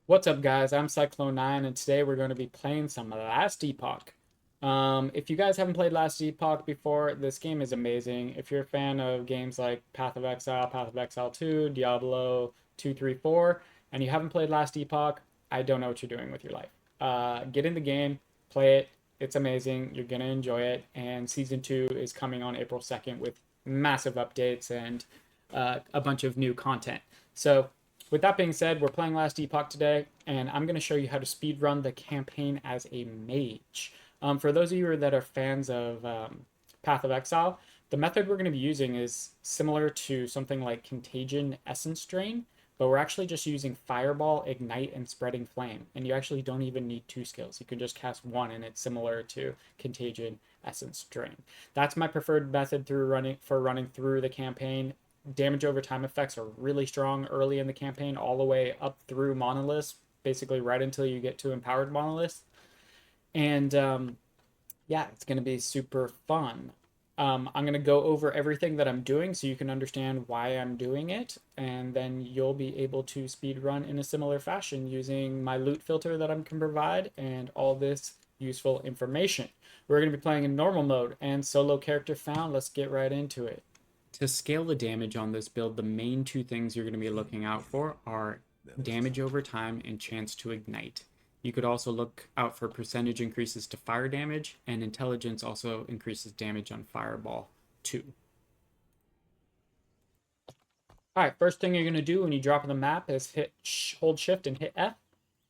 What's up, guys? I'm Cyclone9, and today we're going to be playing some Last Epoch. If you guys haven't played Last Epoch before, this game is amazing. If you're a fan of games like Path of Exile, Path of Exile 2, Diablo 2, 3, 4, and you haven't played Last Epoch, I don't know what you're doing with your life. Get in the game, play it. It's amazing. You're going to enjoy it. And Season 2 is coming on April 2nd with massive updates and a bunch of new content. So, with that being said, we're playing Last Epoch today, and I'm going to show you how to speedrun the campaign as a mage. For those of you that are fans of Path of Exile, the method we're going to be using is similar to something like Contagion Essence Drain, but we're actually just using Fireball, Ignite, and Spreading Flame. And you actually don't even need two skills. You can just cast one, and it's similar to Contagion Essence Drain. That's my preferred method for running through the campaign. Damage over time effects are really strong early in the campaign, all the way up through monoliths, basically right until you get to empowered monoliths. And yeah, it's going to be super fun. I'm going to go over everything that I'm doing so you can understand why I'm doing it, and then you'll be able to speed run in a similar fashion using my loot filter that I can provide and all this useful information. We're going to be playing in normal mode and solo character found. Let's get right into it. To scale the damage on this build, the main two things you're going to be looking out for are damage over time and chance to ignite. You could also look out for percentage increases to fire damage, and intelligence also increases damage on fireball too. Alright, first thing you're going to do when you drop on the map is hold shift and hit F,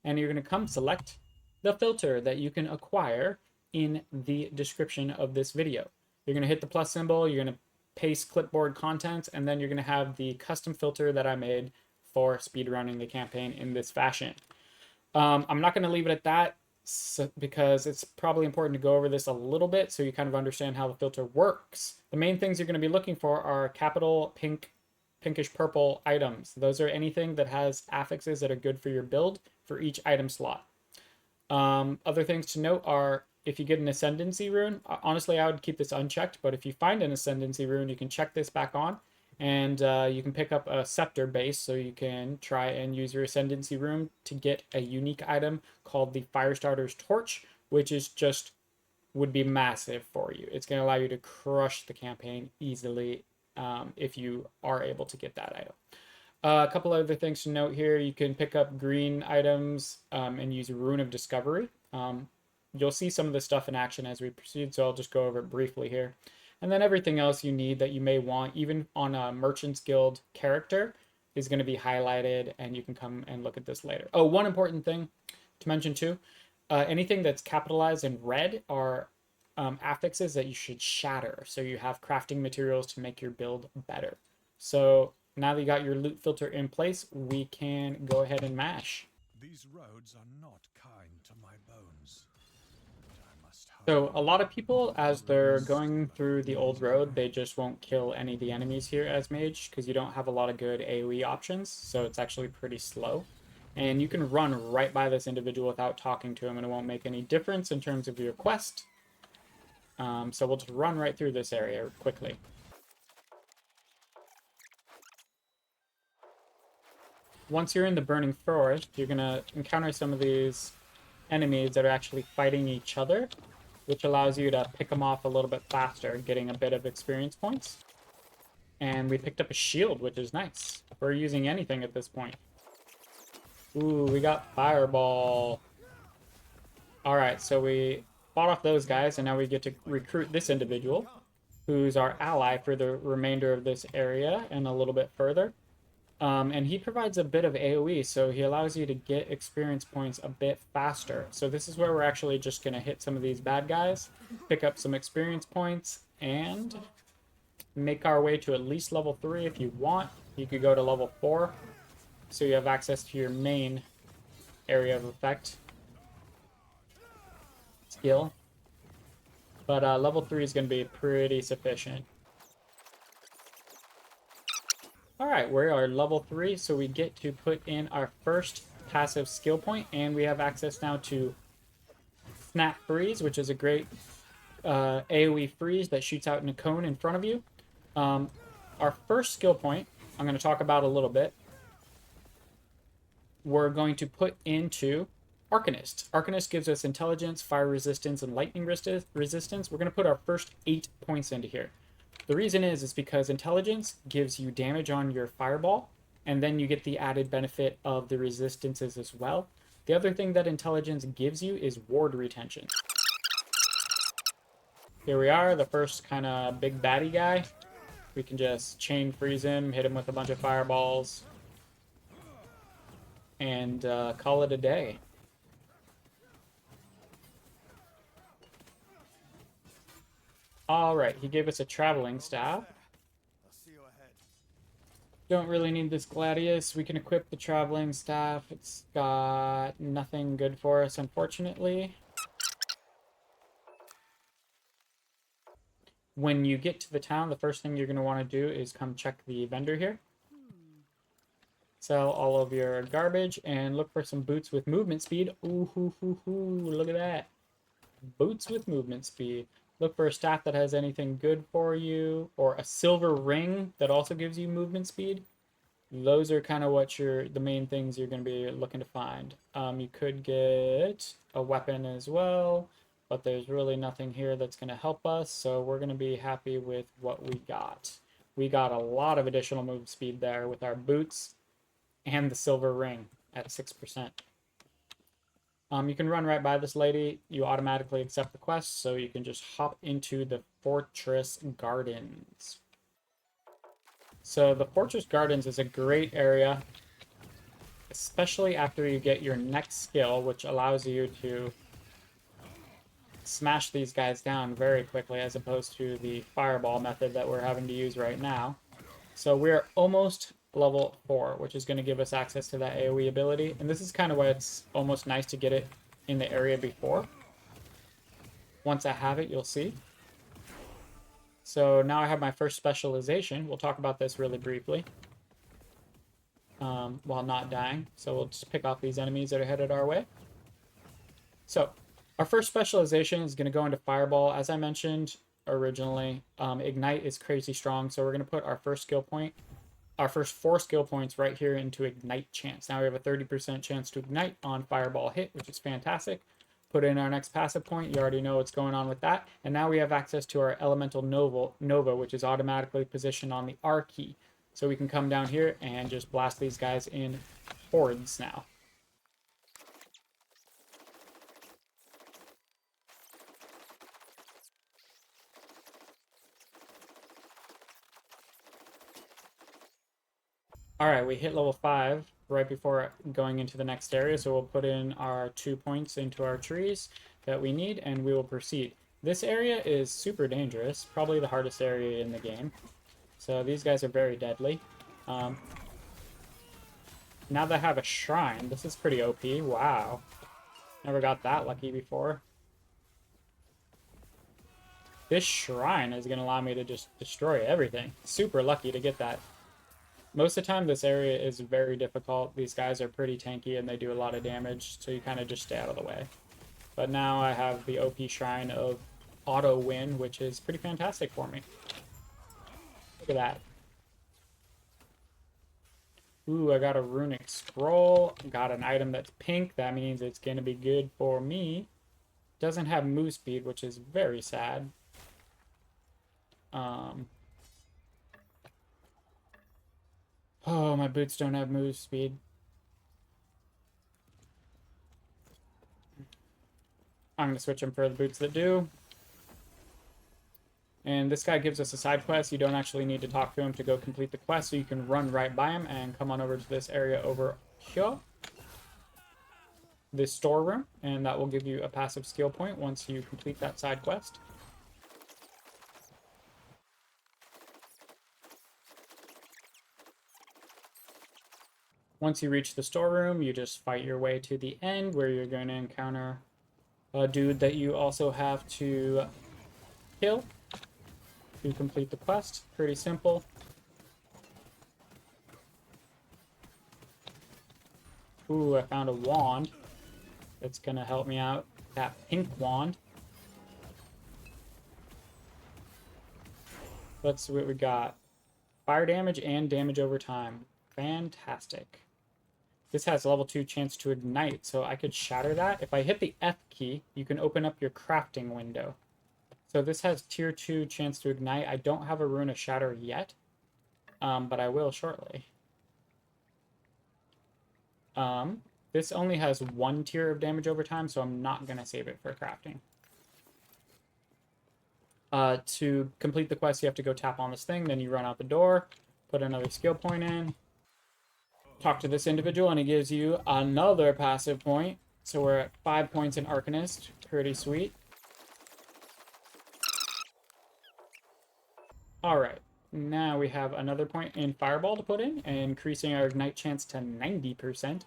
and you're going to come select the filter that you can acquire in the description of this video. You're going to hit the plus symbol, you're going to paste clipboard contents, and then you're going to have the custom filter that I made for speedrunning the campaign in this fashion. I'm not going to leave it at that because it's probably important to go over this a little bit so you kind of understand how the filter works. The main things you're going to be looking for are capital pinkish purple items. Those are anything that has affixes that are good for your build for each item slot. Other things to note are if you get an ascendancy rune, honestly, I would keep this unchecked, but if you find an ascendancy rune, you can check this back on, and you can pick up a scepter base, so you can try and use your ascendancy rune to get a unique item called the Firestarter's Torch, which is just would be massive for you. It's going to allow you to crush the campaign easily if you are able to get that item. A couple other things to note here. You can pick up green items and use Rune of Discovery. You'll see some of this stuff in action as we proceed, so I'll just go over it briefly here. And then everything else you need that you may want, even on a Merchant's Guild character, is going to be highlighted, and you can come and look at this later. Oh, one important thing to mention too, anything that's capitalized in red are affixes that you should shatter, so you have crafting materials to make your build better. So now that you got your loot filter in place, we can go ahead and mash. These roads are not kind to my bones. So a lot of people, as they're going through the old road, they just won't kill any of the enemies here as mage because you don't have a lot of good AoE options, so it's actually pretty slow. And you can run right by this individual without talking to him, and it won't make any difference in terms of your quest. So we'll just run right through this area quickly. Once you're in the burning forest, you're going to encounter some of these enemies that are actually fighting each other, which allows you to pick them off a little bit faster, getting a bit of experience points. And we picked up a shield, which is nice. We're using anything at this point. Ooh, we got Fireball. Alright, so we fought off those guys, and now we get to recruit this individual, who's our ally for the remainder of this area and a little bit further. And he provides a bit of AoE, so he allows you to get experience points a bit faster. So this is where we're actually just going to hit some of these bad guys, pick up some experience points, and make our way to at least level 3 if you want. You could go to level 4, so you have access to your main area of effect skill. But level 3 is going to be pretty sufficient. Alright, we are level 3, so we get to put in our first passive skill point, and we have access now to Snap Freeze, which is a great AoE freeze that shoots out in a cone in front of you. Our first skill point, I'm going to talk about a little bit, we're going to put into Arcanist. Arcanist gives us intelligence, fire resistance, and lightning resistance. We're going to put our first 8 points into here. The reason is because intelligence gives you damage on your fireball, and then you get the added benefit of the resistances as well. The other thing that intelligence gives you is ward retention. Here we are, the first kind of big baddie guy. We can just chain freeze him, hit him with a bunch of fireballs, and call it a day. Alright, he gave us a traveling staff. Don't really need this Gladius. We can equip the traveling staff. It's got nothing good for us, unfortunately. When you get to the town, the first thing you're going to want to do is come check the vendor here. Sell all of your garbage and look for some boots with movement speed. Ooh, hoo, hoo, hoo. Look at that. Boots with movement speed. Look for a staff that has anything good for you, or a silver ring that also gives you movement speed. Those are kind of what the main things you're going to be looking to find. You could get a weapon as well, but there's really nothing here that's going to help us, so we're going to be happy with what we got. We got a lot of additional move speed there with our boots and the silver ring at 6%. You can run right by this lady. You automatically accept the quest, so you can just hop into the Fortress Gardens. So the Fortress Gardens is a great area, especially after you get your next skill, which allows you to smash these guys down very quickly, as opposed to the fireball method that we're having to use right now. So we're almost level 4, which is going to give us access to that AoE ability. And this is kind of why it's almost nice to get it in the area before. Once I have it, you'll see. So now I have my first specialization. We'll talk about this really briefly while not dying. So we'll just pick off these enemies that are headed our way. So our first specialization is going to go into Fireball. As I mentioned originally, Ignite is crazy strong. So we're going to put our first skill point, our first 4 skill points right here into Ignite chance. Now we have a 30% chance to Ignite on Fireball hit, which is fantastic. Put in our next passive point. You already know what's going on with that. And now we have access to our Elemental Nova, which is automatically positioned on the R key. So we can come down here and just blast these guys in hordes now. Alright, we hit level 5 right before going into the next area, so we'll put in our 2 points into our trees that we need, and we will proceed. This area is super dangerous, probably the hardest area in the game. So these guys are very deadly. Now that I have a shrine, this is pretty OP. Wow. Never got that lucky before. This shrine is going to allow me to just destroy everything. Super lucky to get that. Most of the time, this area is very difficult. These guys are pretty tanky and they do a lot of damage, so you kind of just stay out of the way. But now I have the OP Shrine of Auto Win, which is pretty fantastic for me. Look at that. Ooh, I got a Runic Scroll. Got an item that's pink. That means it's going to be good for me. Doesn't have move speed, which is very sad. Oh, my boots don't have move speed. I'm going to switch them for the boots that do. And this guy gives us a side quest. You don't actually need to talk to him to go complete the quest, so you can run right by him and come on over to this area over here. This storeroom, and that will give you a passive skill point once you complete that side quest. Once you reach the storeroom, you just fight your way to the end where you're going to encounter a dude that you also have to kill to complete the quest. Pretty simple. Ooh, I found a wand that's going to help me out. That pink wand. Let's see what we got. Fire damage and damage over time. Fantastic. This has level 2 chance to ignite, so I could shatter that. If I hit the F key, you can open up your crafting window. So this has tier 2 chance to ignite. I don't have a Rune of Shatter yet, but I will shortly. This only has 1 tier of damage over time, so I'm not going to save it for crafting. To complete the quest, you have to go tap on this thing, then you run out the door, put another skill point in, talk to this individual, and he gives you another passive point. So we're at 5 points in Arcanist. Pretty sweet. Alright, now we have another point in Fireball to put in, increasing our ignite chance to 90%.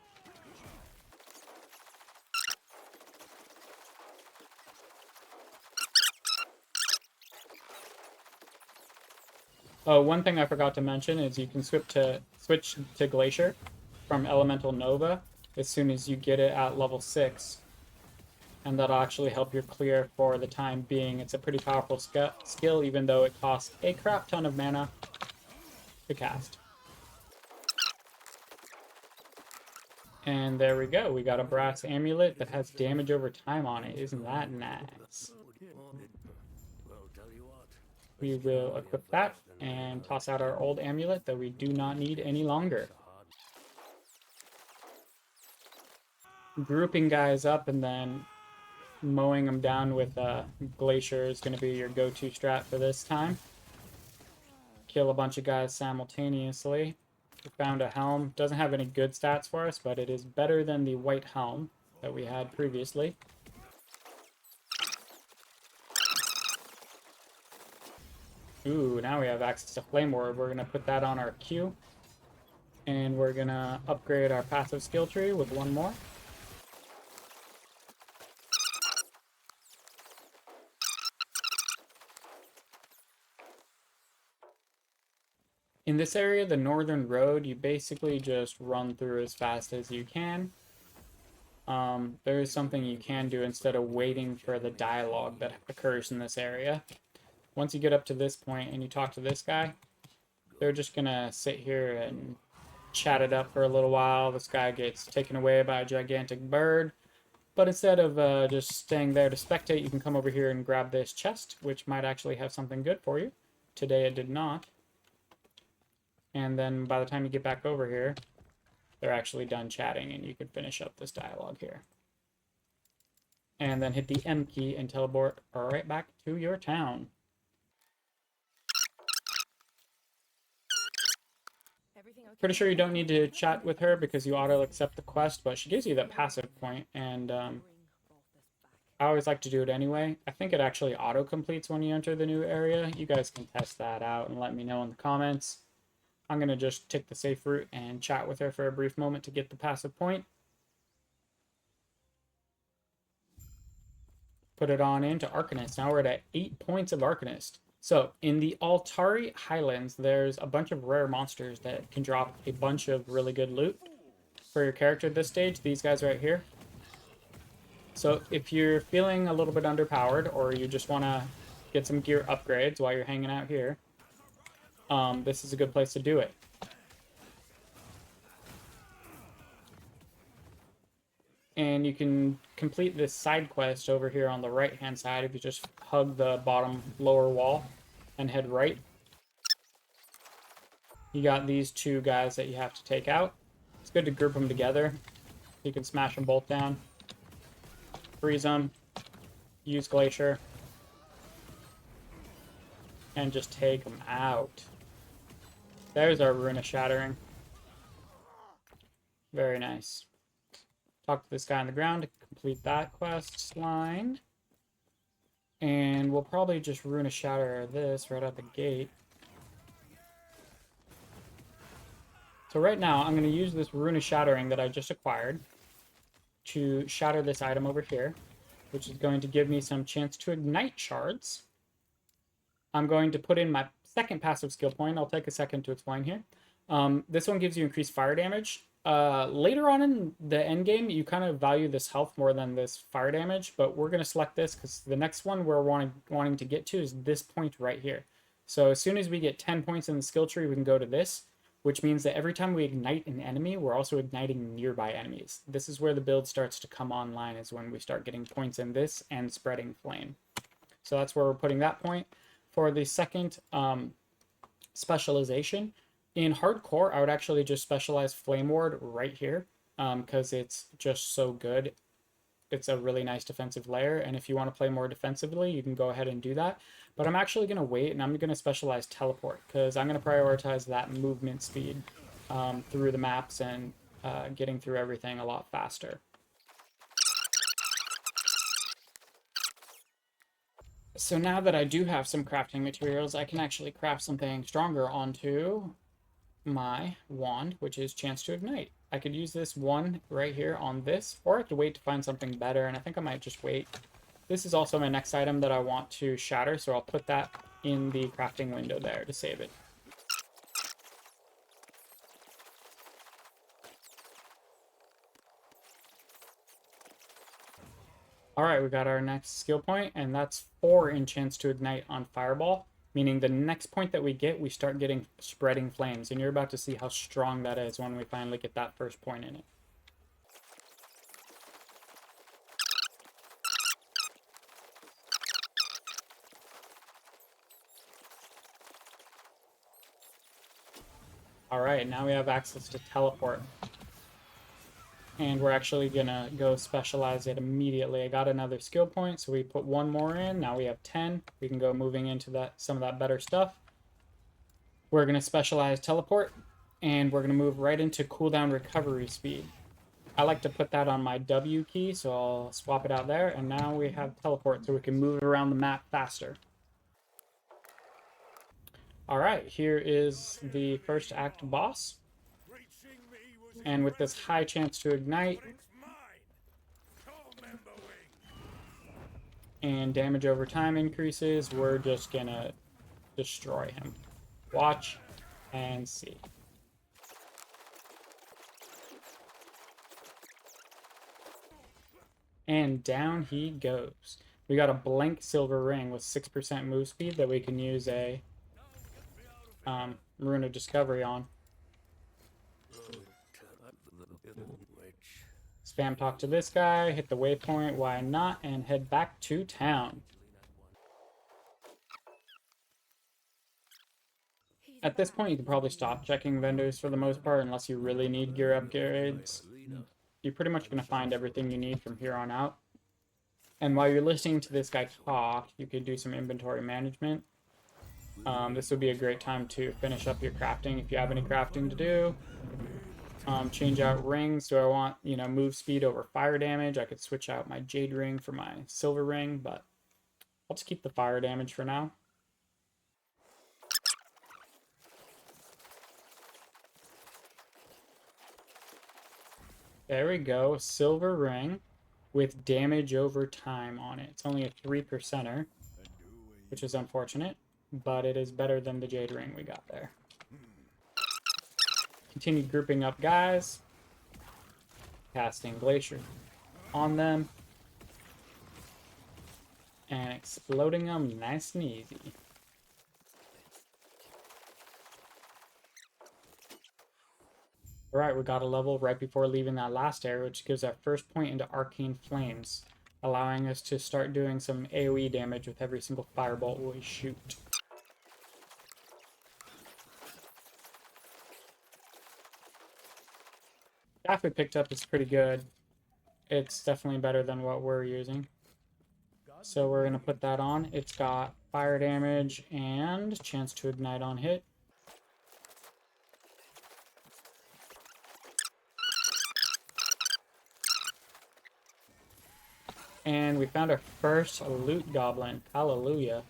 Oh, one thing I forgot to mention is you can switch to Glacier from Elemental Nova as soon as you get it at level 6. And that'll actually help you clear for the time being. It's a pretty powerful skill, even though it costs a crap ton of mana to cast. And there we go. We got a brass amulet that has damage over time on it. Isn't that nice? We will equip that and toss out our old amulet that we do not need any longer. Grouping guys up and then mowing them down with Glacier is going to be your go-to strat for this time. Kill a bunch of guys simultaneously. We found a helm. Doesn't have any good stats for us, but it is better than the white helm that we had previously. Ooh, now we have access to Flame Ward. We're going to put that on our queue. And we're going to upgrade our passive skill tree with 1 more. In this area, the Northern Road, you basically just run through as fast as you can. There is something you can do instead of waiting for the dialogue that occurs in this area. Once you get up to this point and you talk to this guy, they're just going to sit here and chat it up for a little while. This guy gets taken away by a gigantic bird. But instead of just staying there to spectate, you can come over here and grab this chest, which might actually have something good for you. Today it did not. And then by the time you get back over here, they're actually done chatting and you can finish up this dialogue here. And then hit the M key and teleport right back to your town. Pretty sure you don't need to chat with her because you auto-accept the quest, but she gives you that passive point, and I always like to do it anyway. I think it actually auto-completes when you enter the new area. You guys can test that out and let me know in the comments. I'm going to just take the safe route and chat with her for a brief moment to get the passive point. Put it on into Arcanist. Now we're at 8 points of Arcanist. So, in the Altari Highlands, there's a bunch of rare monsters that can drop a bunch of really good loot for your character at this stage. These guys right here. So, if you're feeling a little bit underpowered, or you just want to get some gear upgrades while you're hanging out here, this is a good place to do it. And you can complete this side quest over here on the right-hand side if you just hug the bottom lower wall and head right. You got these 2 guys that you have to take out. It's good to group them together. You can smash them both down. Freeze them. Use Glacier. And just take them out. There's our Rune of Shattering. Very nice. Talk to this guy on the ground to complete that quest line. And we'll probably just Rune of Shatter this right out the gate. So right now, I'm going to use this Rune of Shattering that I just acquired to shatter this item over here, which is going to give me some chance to ignite shards. I'm going to put in my second passive skill point. I'll take a second to explain here. This one gives you increased fire damage. Later on in the end game, you kind of value this health more than this fire damage, but we're going to select this because the next one we're wanting to get to is this point right here. So as soon as we get 10 points in the skill tree, we can go to this. which means that every time we ignite an enemy, we're also igniting nearby enemies. This is where the build starts to come online, is when we start getting points in this and spreading flame. So that's where we're putting that point. For the second specialization, in hardcore, I would actually just specialize Flame Ward right here because it's just so good. It's a really nice defensive layer, and if you want to play more defensively, you can go ahead and do that. But I'm actually going to wait, and I'm going to specialize Teleport, because I'm going to prioritize that movement speed through the maps and getting through everything a lot faster. So now that I do have some crafting materials, I can actually craft something stronger onto my wand, which is Chance to Ignite. I could use this one right here on this, or I have to wait to find something better, and I think I might just wait. This is also my next item that I want to shatter, so I'll put that in the crafting window there to save it. Alright, we got our next skill point, and that's 4 in Chance to Ignite on Fireball, meaning the next point that we get, we start getting spreading flames, and you're about to see how strong that is when we finally get that first point in it. Alright, now we have access to Teleport. And we're actually gonna go specialize it immediately. I got another skill point, so we put one more in. Now we have 10. We can go moving into some of that better stuff. We're gonna specialize Teleport, and we're gonna move right into cooldown recovery speed. I like to put that on my W key, so I'll swap it out there, and now we have Teleport, so we can move around the map faster. Alright, here is the first act boss. And with this high chance to ignite and damage over time increases, we're just gonna destroy him. Watch and see. And down he goes. We got a blank silver ring with 6% move speed that we can use a Rune of Discovery on. Spam talk to this guy, hit the waypoint, why not, and head back to town. At this point, you can probably stop checking vendors for the most part, unless you really need gear upgrades. You're pretty much going to find everything you need from here on out. And while you're listening to this guy talk, you could do some inventory management. This would be a great time to finish up your crafting if you have any crafting to do. Change out rings. Do I want, move speed over fire damage? I could switch out my jade ring for my silver ring, but I'll just keep the fire damage for now. There we go, silver ring with damage over time on it. It's only a 3%er, which is unfortunate, but it is better than the jade ring we got there. Continue grouping up guys, casting Glacier on them, and exploding them nice and easy. Alright, we got a level right before leaving that last area, which gives our first point into Arcane Flames, allowing us to start doing some AoE damage with every single firebolt we shoot. Staff we picked up is pretty good. It's definitely better than what we're using. So we're going to put that on. It's got fire damage and chance to ignite on hit. And we found our first loot goblin. Hallelujah.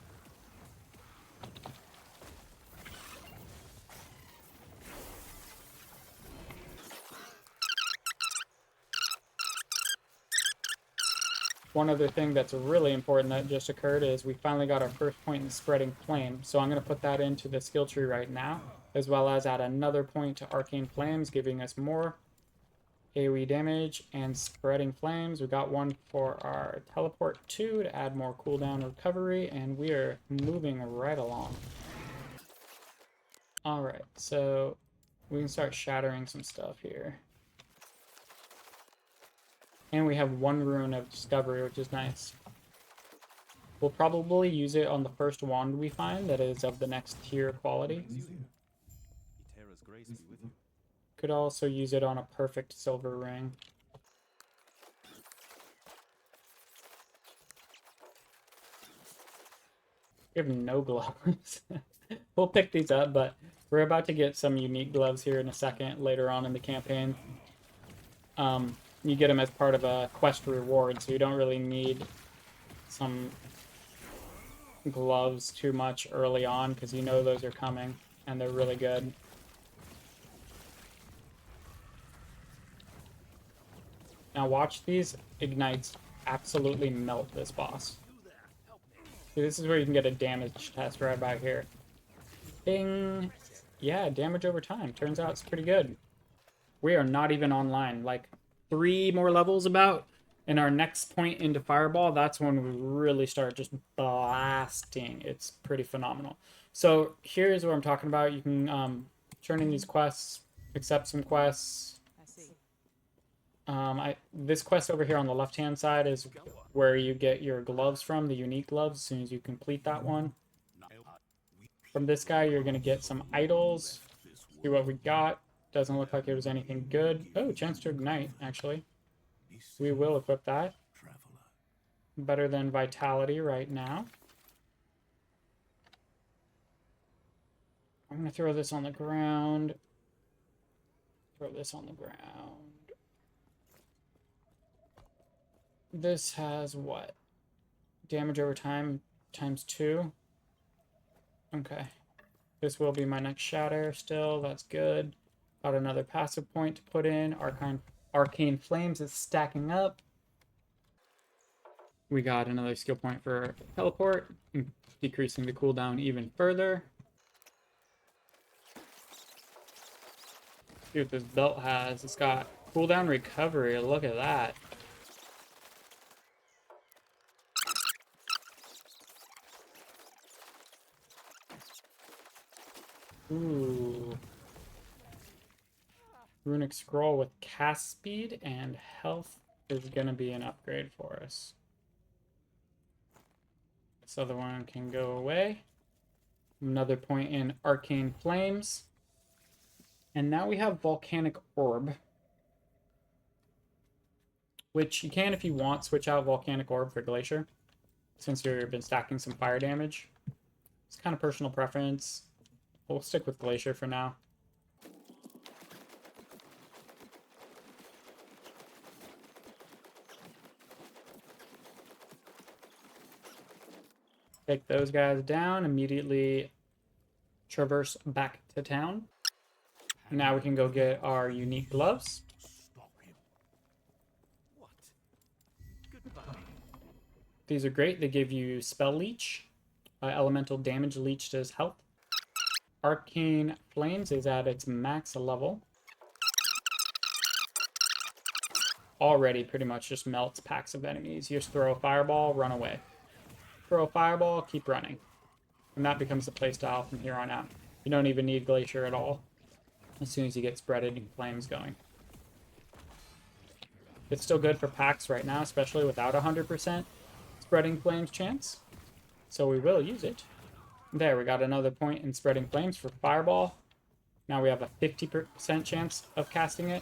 One other thing that's really important that just occurred is we finally got our first point in Spreading Flame. So I'm going to put that into the skill tree right now, as well as add another point to Arcane Flames, giving us more AoE damage and Spreading Flames. We got one for our Teleport 2 to add more cooldown recovery, and we are moving right along. Alright, so We can start shattering some stuff here. And we have 1 rune of discovery, which is nice. We'll probably use it on the first wand we find that is of the next tier quality. Could also use it on a perfect silver ring. We have no gloves. We'll pick these up, but we're about to get some unique gloves here in a second later on in the campaign. You get them as part of a quest reward, so you don't really need some gloves too much early on because you know those are coming and they're really good. Now watch these ignites absolutely melt this boss. See, this is where you can get a damage test right about here. Bing! Yeah, damage over time. Turns out it's pretty good. We are not even online. Like 3 more levels about, and our next point into Fireball, that's when we really start just blasting. It's pretty phenomenal. So here's what I'm talking about. You can turn in these quests, accept some quests. This quest over here on the left-hand side is where you get your gloves from, the unique gloves, as soon as you complete that one. From this guy, you're going to get some idols. See what we got. Doesn't look like it was anything good. Oh, chance to ignite, actually. We will equip that. Better than Vitality right now. I'm going to throw this on the ground. Throw this on the ground. This has what? Damage over time times 2. Okay. This will be my next shatter still. That's good. Got another passive point to put in. Arcane Flames is stacking up. We got another skill point for teleport, decreasing the cooldown even further. See what this belt has. It's got cooldown recovery. Look at that. Ooh. Runic Scroll with cast speed and health is going to be an upgrade for us. This other one can go away. Another point in Arcane Flames. And now we have Volcanic Orb. Which you can, if you want, switch out Volcanic Orb for Glacier. Since you've been stacking some fire damage. It's kind of personal preference. We'll stick with Glacier for now. Take those guys down, immediately traverse back to town. Now we can go get our unique gloves. These are great. They give you Spell Leech, Elemental Damage Leech to his health. Arcane Flames is at its max level. Already pretty much just melts packs of enemies. You just throw a fireball, run away. Throw a fireball, keep running. And that becomes the playstyle from here on out. You don't even need Glacier at all as soon as you get spreaded and flames going. It's still good for packs right now, especially without 100% spreading flames chance. So we will use it. There, we got another point in spreading flames for fireball. Now we have a 50% chance of casting it,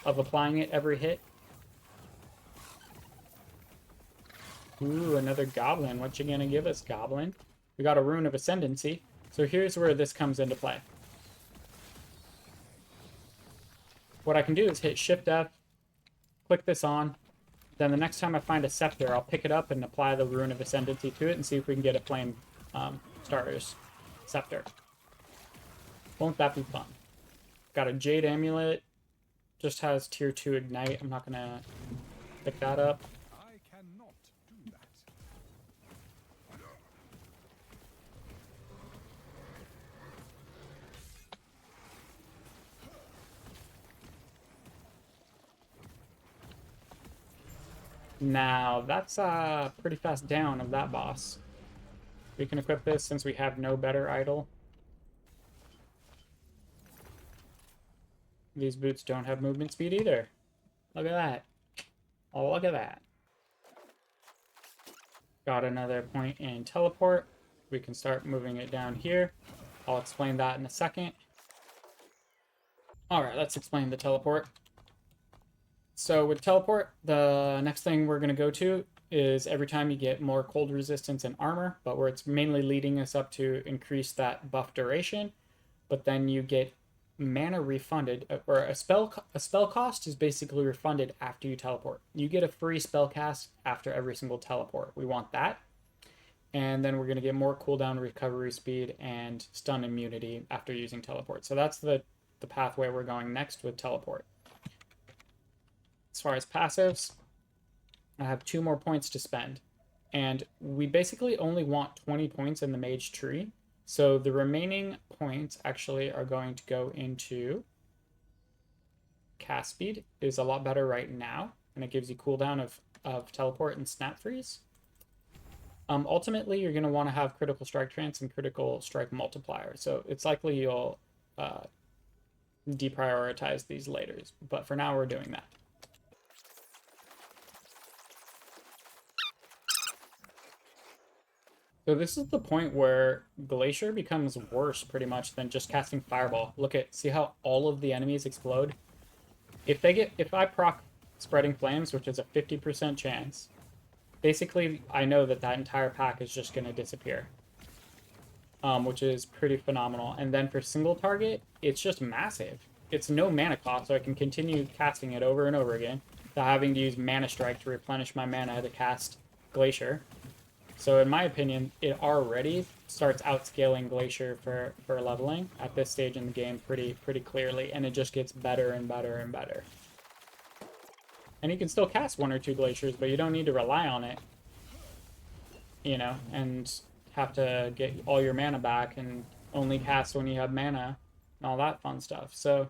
of applying it every hit. Ooh, another goblin. What you gonna give us, goblin? We got a Rune of Ascendancy. So here's where this comes into play. What I can do is hit Shift F, click this on. Then the next time I find a scepter, I'll pick it up and apply the Rune of Ascendancy to it and see if we can get a flame starter's scepter. Won't that be fun? Got a Jade Amulet. Just has tier 2 ignite. I'm not gonna pick that up. I cannot do that. Now, that's a pretty fast down of that boss. We can equip this since we have no better idol. These boots don't have movement speed either. Look at that. Oh, look at that. Got another point in teleport. We can start moving it down here. I'll explain that in a second. All right, let's explain the teleport. So with teleport, the next thing we're going to go to is every time you get more cold resistance and armor, but where it's mainly leading us up to increase that buff duration, but then you get mana refunded, or a spell cost is basically refunded after you teleport. You get a free spell cast after every single teleport. We want that. And then we're going to get more cooldown, recovery speed, and stun immunity after using teleport. So that's the pathway we're going next with teleport. As far as passives, I have 2 more points to spend. And we basically only want 20 points in the mage tree. So the remaining points actually are going to go into cast speed. Is a lot better right now, and it gives you cooldown of teleport and snap freeze. Ultimately, you're going to want to have critical strike trance and critical strike multiplier. So it's likely you'll deprioritize these later. But for now, we're doing that. So this is the point where Glacier becomes worse pretty much than just casting Fireball. See how all of the enemies explode? If I proc Spreading Flames, which is a 50% chance, basically I know that entire pack is just going to disappear. Which is pretty phenomenal. And then for single target, it's just massive. It's no mana cost, so I can continue casting it over and over again without having to use Mana Strike to replenish my mana to cast Glacier. So in my opinion, it already starts outscaling Glacier for leveling at this stage in the game pretty clearly, and it just gets better and better and better. And you can still cast 1 or 2 Glaciers, but you don't need to rely on it, you know, and have to get all your mana back and only cast when you have mana and all that fun stuff. So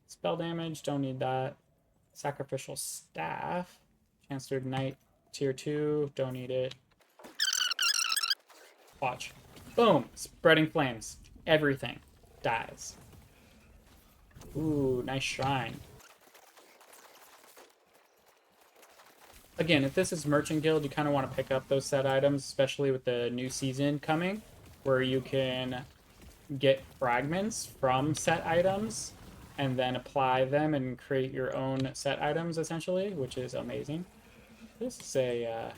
spell damage, don't need that. Sacrificial Staff, chance to ignite tier 2, don't need it. Watch. Boom! Spreading Flames. Everything dies. Ooh, nice shrine. Again, if this is Merchant Guild, you kind of want to pick up those set items, especially with the new season coming, where you can get fragments from set items and then apply them and create your own set items, essentially, which is amazing. This is a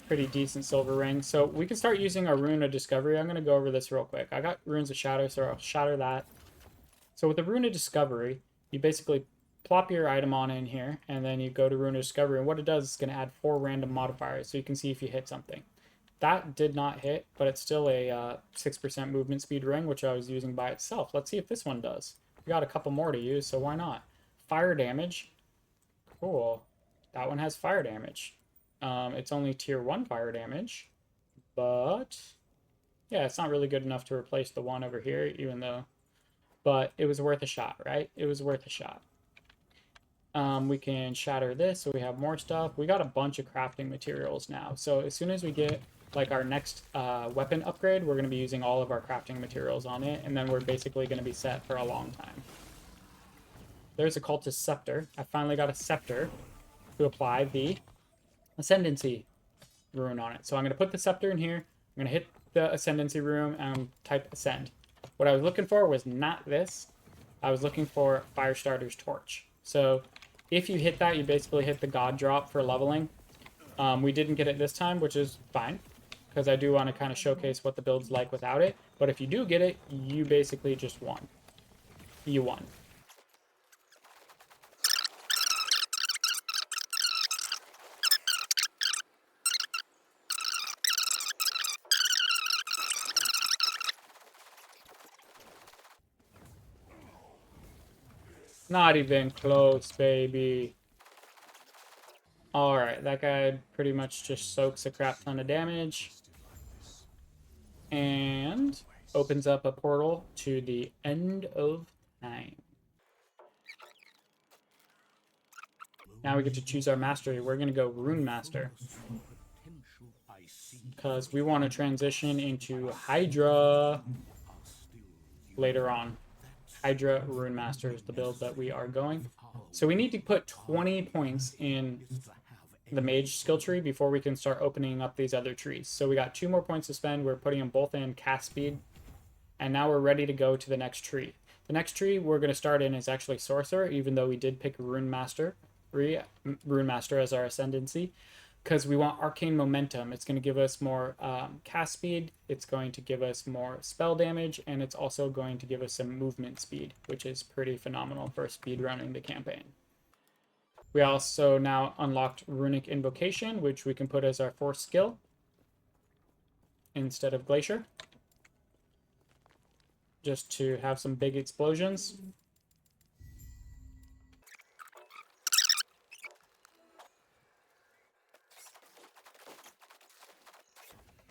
pretty decent silver ring. So we can start using our Rune of Discovery. I'm going to go over this real quick. I got Runes of Shadow, so I'll shatter that. So with the Rune of Discovery, you basically plop your item on in here, and then you go to Rune of Discovery, and what it does is going to add 4 random modifiers, so you can see if you hit something. That did not hit, but it's still a 6% movement speed ring, which I was using by itself. Let's see if this one does. We got a couple more to use, so why not? Fire damage. Cool. That one has fire damage. It's only tier 1 fire damage, but yeah, it's not really good enough to replace the one over here, even though, but it was worth a shot, right? It was worth a shot. We can shatter this, so we have more stuff. We got a bunch of crafting materials now, so as soon as we get like our next weapon upgrade, we're going to be using all of our crafting materials on it, and then we're basically going to be set for a long time. There's a Cultist Scepter. I finally got a Scepter to apply the Ascendancy rune on it. So I'm going to put the Scepter in here. I'm going to hit the Ascendancy rune and type Ascend. What I was looking for was not this. I was looking for Firestarter's Torch. So if you hit that, you basically hit the God Drop for leveling. We didn't get it this time, which is fine, because I do want to kind of showcase what the build's like without it. But if you do get it, you basically just won. You won. Not even close, baby. Alright, that guy pretty much just soaks a crap ton of damage. And opens up a portal to the end of time. Now we get to choose our mastery. We're going to go Runemaster, because we want to transition into Hydra. later on. Hydra Runemaster is the build that we are going. So we need to put 20 points in the mage skill tree before we can start opening up these other trees. So we got 2 more points to spend. We're putting them both in cast speed. And now we're ready to go to the next tree. The next tree we're going to start in is actually Sorcerer, even though we did pick Runemaster as our ascendancy, because we want Arcane Momentum. It's going to give us more cast speed, it's going to give us more spell damage, and it's also going to give us some movement speed, which is pretty phenomenal for speedrunning the campaign. We also now unlocked Runic Invocation, which we can put as our 4th skill instead of Glacier, just to have some big explosions.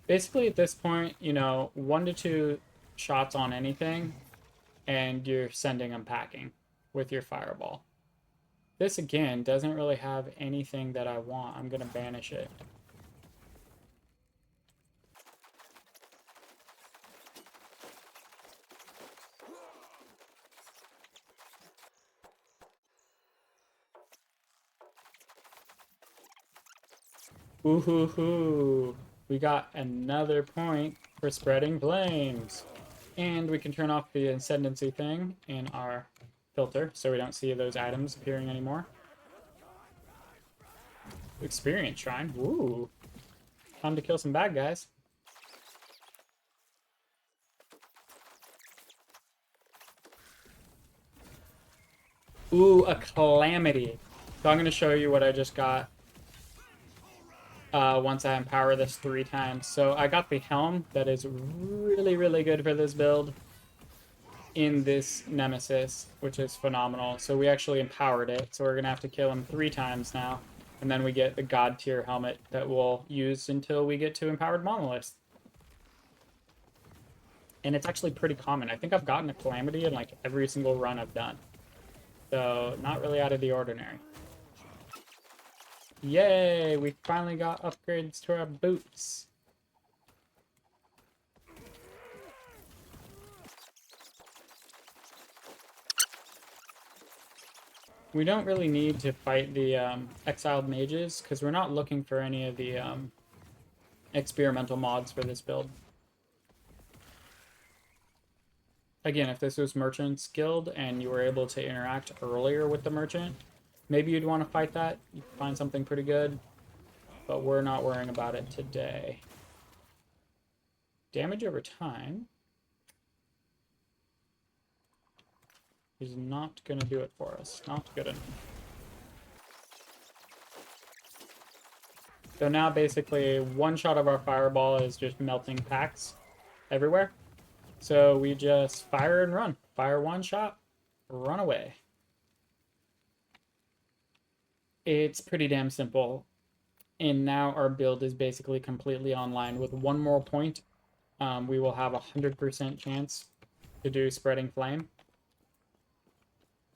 Basically, at this point, you know, 1 to 2 shots on anything, and you're sending them packing with your fireball. This, again, doesn't really have anything that I want. I'm going to banish it. Ooh hoo hoo. We got another point for spreading flames. And we can turn off the ascendancy thing in our filter so we don't see those items appearing anymore. Experience shrine. Ooh. Time to kill some bad guys. Ooh, a calamity. So I'm going to show you what I just got once I empower this 3 times. So I got the helm that is really, really good for this build in this Nemesis, which is phenomenal. So we actually empowered it. So we're going to have to kill him 3 times now. And then we get the God tier helmet that we'll use until we get to empowered monoliths. And it's actually pretty common. I think I've gotten a calamity in like every single run I've done. So not really out of the ordinary. Yay! We finally got upgrades to our boots. We don't really need to fight the exiled mages because we're not looking for any of the experimental mods for this build. Again, if this was Merchant's Guild and you were able to interact earlier with the merchant, maybe you'd want to fight that. You'd find something pretty good. But we're not worrying about it today. Damage over time is not going to do it for us. Not good enough. So now basically 1 shot of our fireball is just melting packs everywhere. So we just fire and run. Fire 1 shot, run away. It's pretty damn simple. And now our build is basically completely online. With 1 more point, we will have 100% chance to do Spreading Flame.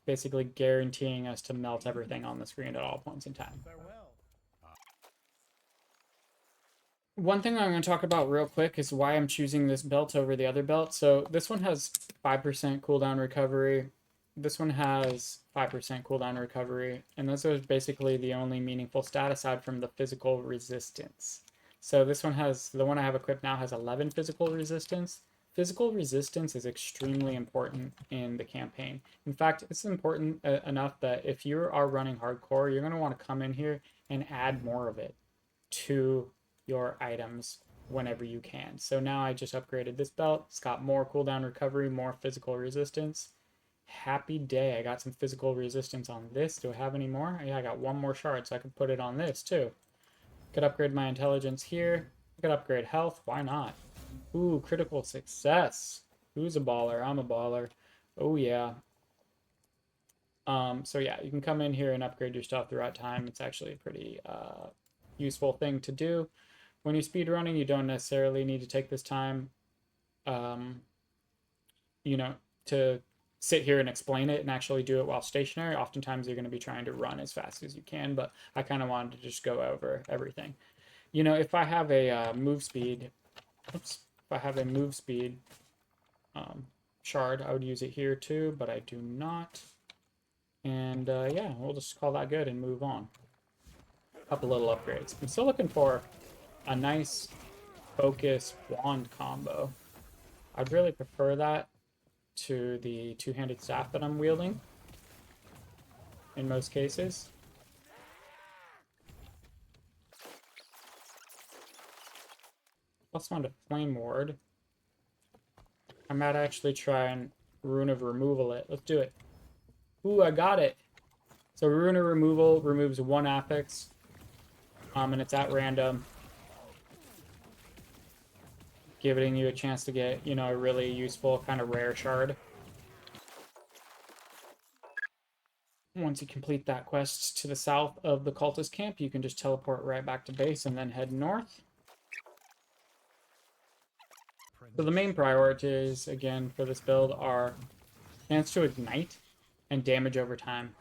Basically guaranteeing us to melt everything on the screen at all points in time. One thing I'm going to talk about real quick is why I'm choosing this belt over the other belt. So this one has 5% cooldown recovery. This one has 5% cooldown recovery. And those are basically the only meaningful stat aside from the physical resistance. So this one has, the one I have equipped now has 11 physical resistance. Physical resistance is extremely important in the campaign. In fact, it's important enough that if you are running hardcore, you're going to want to come in here and add more of it to your items whenever you can. So now I just upgraded this belt. It's got more cooldown recovery, more physical resistance. Happy day. I got some physical resistance on this. Do I have any more? Yeah, I got 1 more shard, so I could put it on this too. Could upgrade my intelligence here. I could upgrade health. Why not? Ooh, critical success. Who's a baller? I'm a baller. Oh yeah. So yeah, you can come in here and upgrade your stuff throughout time. It's actually a pretty useful thing to do. When you're speedrunning, you don't necessarily need to take this time, you know, to sit here and explain it and actually do it while stationary. Oftentimes you're going to be trying to run as fast as you can, but I kind of wanted to just go over everything. You know, if I have a move speed, if I have a move speed shard. I would use it here too, but I do not. And yeah, we'll just call that good and move on. Couple little upgrades. I'm still looking for a nice focus wand combo. I'd really prefer that to the two-handed staff that I'm wielding in most cases. +1 to flame ward. I might actually try and Rune of Removal it. Let's do it. Ooh, I got it. So Rune of Removal removes 1 affix. And it's at random. Giving you a chance to get, you know, a really useful kind of rare shard. Once you complete that quest to the south of the cultist camp, you can just teleport right back to base and then head north. So the main priorities, again, for this build are chance to ignite and damage over time.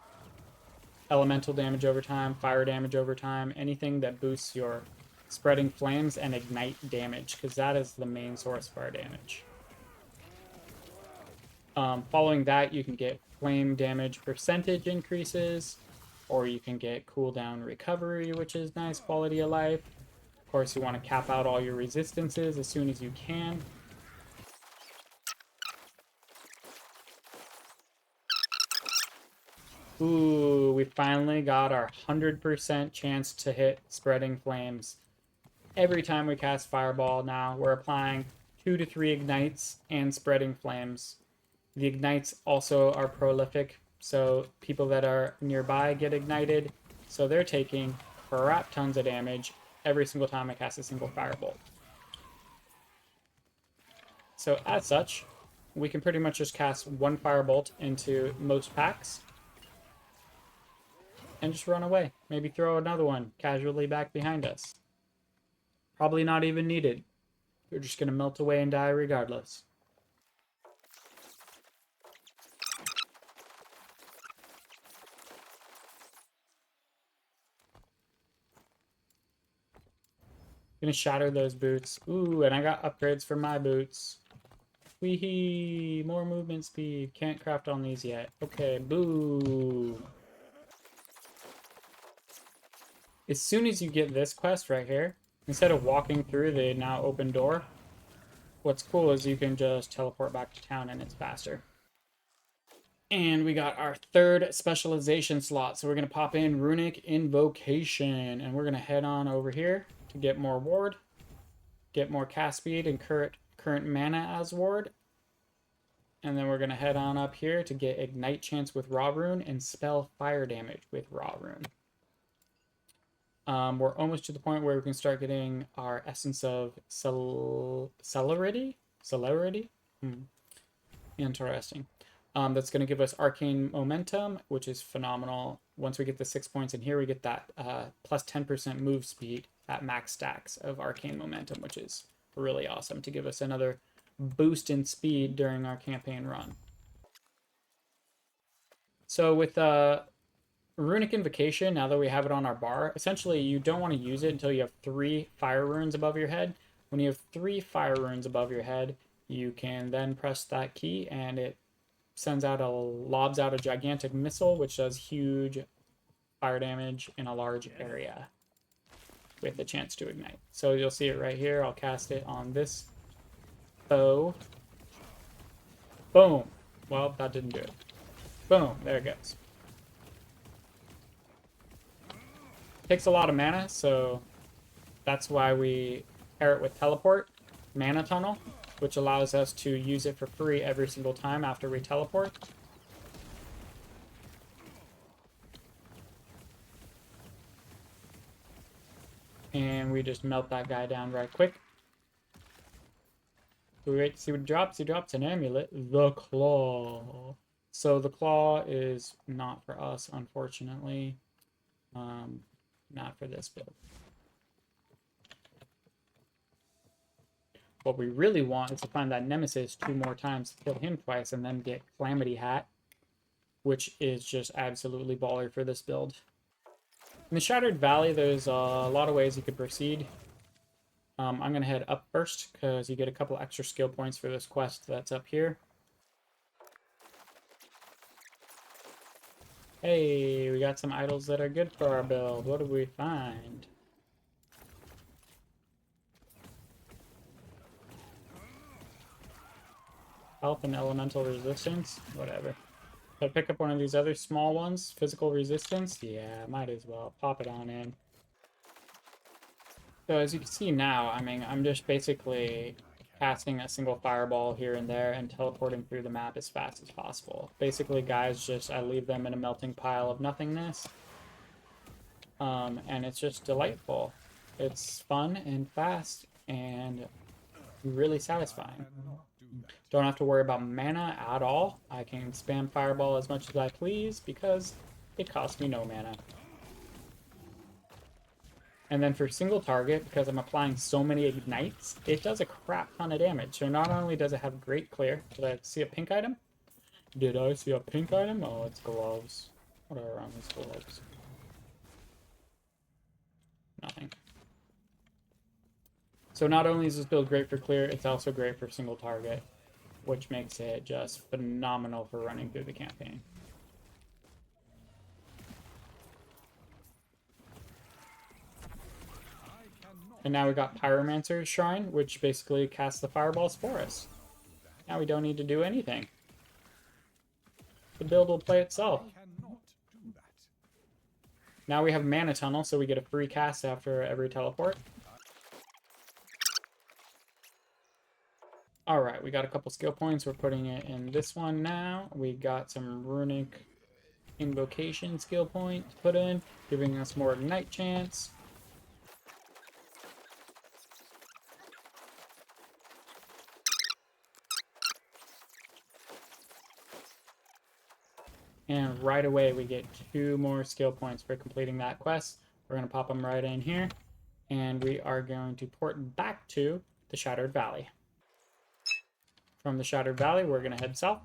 Elemental damage over time, fire damage over time, anything that boosts your spreading flames and ignite damage, because that is the main source of our damage. Following that, you can get flame damage percentage increases, or you can get cooldown recovery, which is nice quality of life. Of course, you want to cap out all your resistances as soon as you can. Ooh, we finally got our 100% chance to hit spreading flames. Every time we cast Fireball now, we're applying 2 to 3 ignites and spreading flames. The ignites also are prolific, so people that are nearby get ignited, so they're taking crap tons of damage every single time I cast a single Firebolt. So as such, we can pretty much just cast 1 Firebolt into most packs and just run away. Maybe throw another one casually back behind us. Probably not even needed. We're just going to melt away and die regardless. Gonna shatter those boots. Ooh, and I got upgrades for my boots. Wee-hee, more movement speed. Can't craft on these yet. Okay, boo. As soon as you get this quest right here, instead of walking through the now open door, what's cool is you can just teleport back to town and it's faster. And we got our 3rd specialization slot. So we're going to pop in Runic Invocation. And we're going to head on over here to get more ward, get more cast speed and current mana as ward. And then we're going to head on up here to get Ignite Chance with Raw Rune and Spell Fire Damage with Raw Rune. We're almost to the point where we can start getting our Essence of Celerity? Interesting. That's going to give us Arcane Momentum, which is phenomenal. Once we get the 6 points in here, we get that plus 10% move speed at max stacks of Arcane Momentum, which is really awesome to give us another boost in speed during our campaign run. So with Runic Invocation, now that we have it on our bar, essentially you don't want to use it until you have 3 fire runes above your head. When you have 3 fire runes above your head, you can then press that key and it lobs out a gigantic missile, which does huge fire damage in a large area with a chance to ignite. So you'll see it right here. I'll cast it on this foe. Boom. Well, that didn't do it. Boom. There it goes. Takes a lot of mana, so that's why we pair it with Teleport, Mana Tunnel, which allows us to use it for free every single time after we teleport. And we just melt that guy down right quick. We wait to see what he drops. He drops an amulet, the Claw. So the Claw is not for us, unfortunately. Not for this build. What we really want is to find that Nemesis 2 more times, kill him twice, and then get Calamity Hat, which is just absolutely baller for this build. In the Shattered Valley, there's a lot of ways you could proceed. I'm going to head up first, because you get a couple extra skill points for this quest that's up here. Hey, we got some idols that are good for our build. What did we find? Health and elemental resistance? Whatever. If I pick up one of these other small ones, physical resistance? Yeah, might as well. Pop it on in. So as you can see now, I mean, I'm just basically casting a single fireball here and there and teleporting through the map as fast as possible. Basically, guys, just I leave them in a melting pile of nothingness. And it's just delightful. It's fun and fast and really satisfying. Don't have to worry about mana at all. I can spam fireball as much as I please because it costs me no mana. And then for single target, because I'm applying so many ignites, it does a crap ton of damage. So not only does it have great clear, did I see a pink item? Did I see a pink item? Oh, it's gloves. What are on these gloves? Nothing. So not only is this build great for clear, it's also great for single target, which makes it just phenomenal for running through the campaign. And now we got Pyromancer's Shrine, which basically casts the fireballs for us. Now we don't need to do anything. The build will play itself. Now we have Mana Tunnel, so we get a free cast after every teleport. Alright, we got a couple skill points. We're putting it in this one now. We got some Runic Invocation skill point to put in, giving us more Ignite chance. And right away, we get 2 more skill points for completing that quest. We're going to pop them right in here. And we are going to port back to the Shattered Valley. From the Shattered Valley, we're going to head south.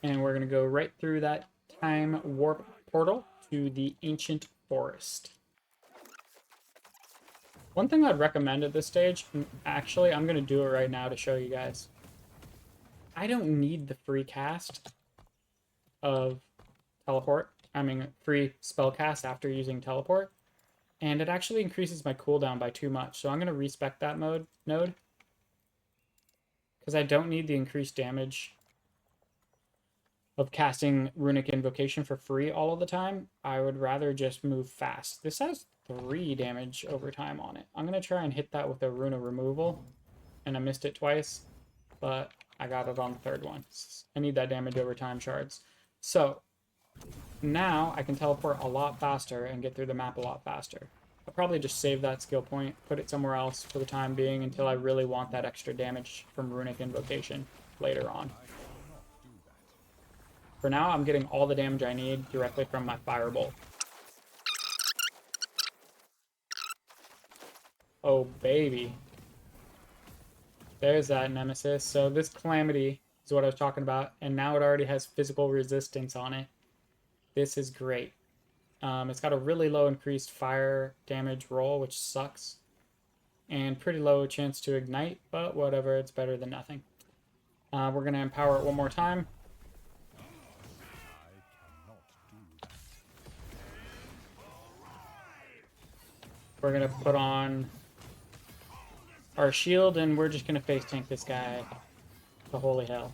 And we're going to go right through that time warp portal to the Ancient Forest. One thing I'd recommend at this stage, actually, I'm going to do it right now to show you guys. I don't need the free cast of teleport. I mean, free spell cast after using teleport. And it actually increases my cooldown by too much. So I'm going to respec that node. Because I don't need the increased damage of casting Runic Invocation for free all of the time. I would rather just move fast. This has 3 damage over time on it. I'm going to try and hit that with a Rune removal. And I missed it twice. But I got it on the 3rd one. I need that damage over time shards. So now I can teleport a lot faster and get through the map a lot faster. I'll probably just save that skill point, put it somewhere else for the time being until I really want that extra damage from Runic Invocation later on. For now, I'm getting all the damage I need directly from my Firebolt. Oh, baby. There's that Nemesis. So this Calamity is what I was talking about, and now it already has physical resistance on it. This is great. It's got a really low increased fire damage roll, which sucks. And pretty low chance to ignite, but whatever, it's better than nothing. We're going to empower it one more time. We're going to put on our shield, and we're just going to face tank this guy to holy hell.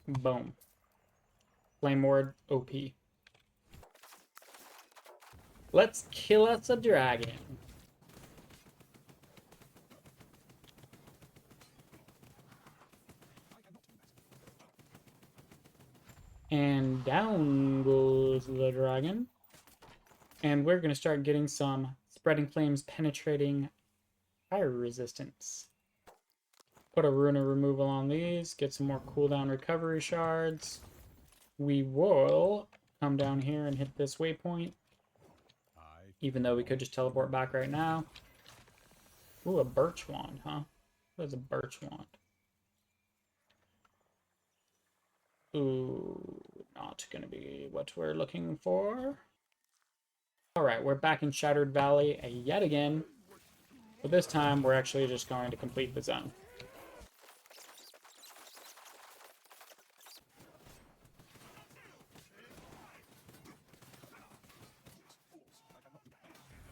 Boom. Flame Ward OP. Let's kill us a dragon. And down goes the dragon. And we're going to start getting some Spreading Flames penetrating fire resistance. Put a Rune removal on these, get some more cooldown recovery shards. We will come down here and hit this waypoint. Even though we could just teleport back right now. Ooh, a birch wand, huh? What is a birch wand? Ooh, not gonna be what we're looking for. Alright, we're back in Shattered Valley yet again. But this time, we're actually just going to complete the zone.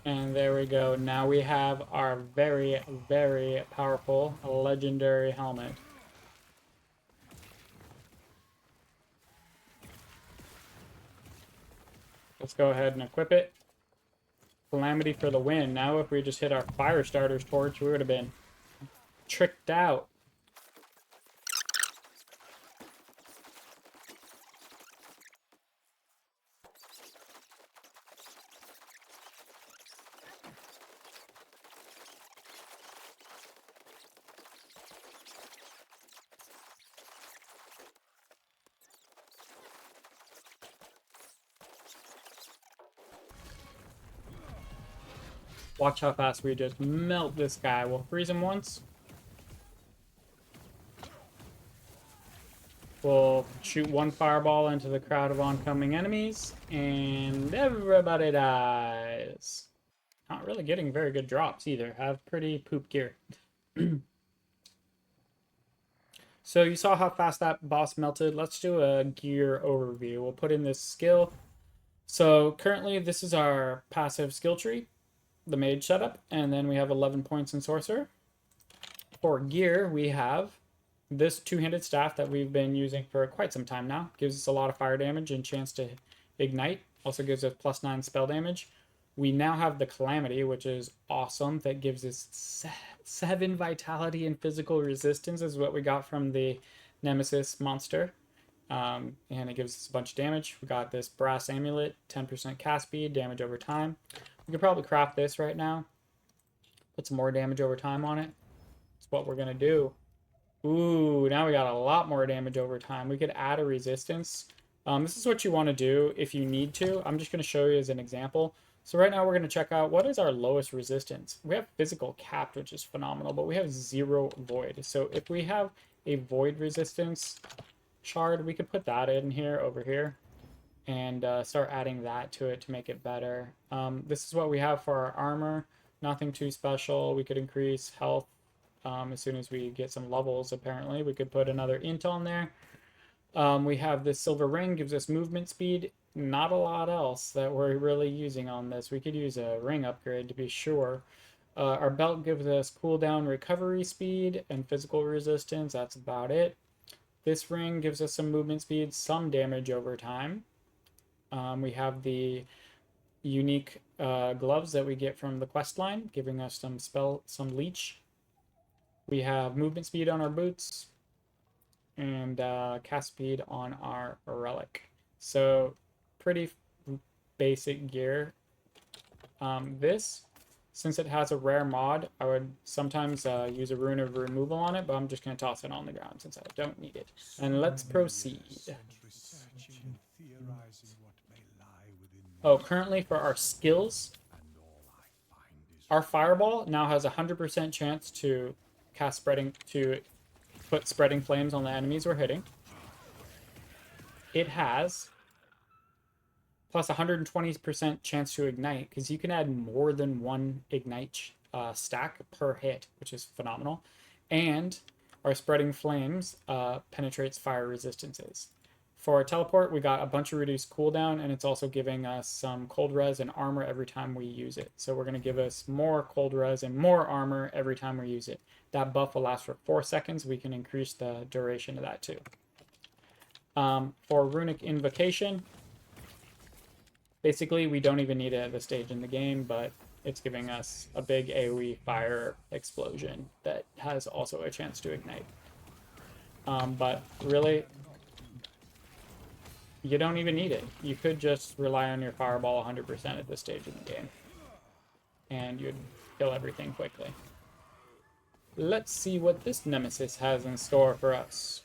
And there we go. Now we have our very, very powerful legendary helmet. Let's go ahead and equip it. Calamity for the win. Now if we just hit our fire starter's torch, we would have been tricked out. Watch how fast we just melt this guy. We'll freeze him once. We'll shoot one fireball into the crowd of oncoming enemies, and everybody dies. Not really getting very good drops either. Have pretty poop gear. So you saw how fast that boss melted. Let's do a gear overview. We'll put in this skill. So currently this is our passive skill tree, the mage setup, and then we have 11 points in sorcerer. For gear, we have this two-handed staff that we've been using for quite some time now. Gives us a lot of fire damage and chance to ignite. Also gives us +9 spell damage. We now have the Calamity, which is awesome. That gives us 7 vitality and physical resistance is what we got from the Nemesis monster. And it gives us a bunch of damage. We got this Brass Amulet, 10% cast speed, damage over time. We could probably craft this right now. Put some more damage over time on it. That's what we're going to do. Ooh, now we got a lot more damage over time. We could add a resistance. This is what you want to do if you need to. I'm just going to show you as an example. So right now we're going to check out what is our lowest resistance. We have physical capped, which is phenomenal, but we have 0 void. So if we have a void resistance shard, we could put that in here, over here, and start adding that to it to make it better. This is what we have for our armor. Nothing too special. We could increase health as soon as we get some levels, apparently. We could put another int on there. We have this silver ring, gives us movement speed. Not a lot else that we're really using on this. We could use a ring upgrade to be sure. Our belt gives us cooldown recovery speed and physical resistance. That's about it. This ring gives us some movement speed, some damage over time. We have the unique gloves that we get from the quest line, giving us some leech. We have movement speed on our boots and cast speed on our relic. So pretty basic gear. This, since it has a rare mod, I would sometimes use a rune of removal on it, but I'm just going to toss it on the ground since I don't need it. And let's proceed. Oh, currently for our skills, our fireball now has a 100% chance to put spreading flames on the enemies we're hitting. It has plus 120% chance to ignite, because you can add more than one ignite stack per hit, which is phenomenal. And our spreading flames penetrates fire resistances. For our teleport, we got a bunch of reduced cooldown, and it's also giving us some cold res and armor every time we use it. So we're going to give us more cold res and more armor every time we use it. That buff will last for 4 seconds. We can increase the duration of that too. For Runic Invocation, basically we don't even need it at this stage in the game, but it's giving us a big AoE fire explosion that has also a chance to ignite. But really, you don't even need it. You could just rely on your fireball 100% at this stage in the game, and you'd kill everything quickly. Let's see what this Nemesis has in store for us.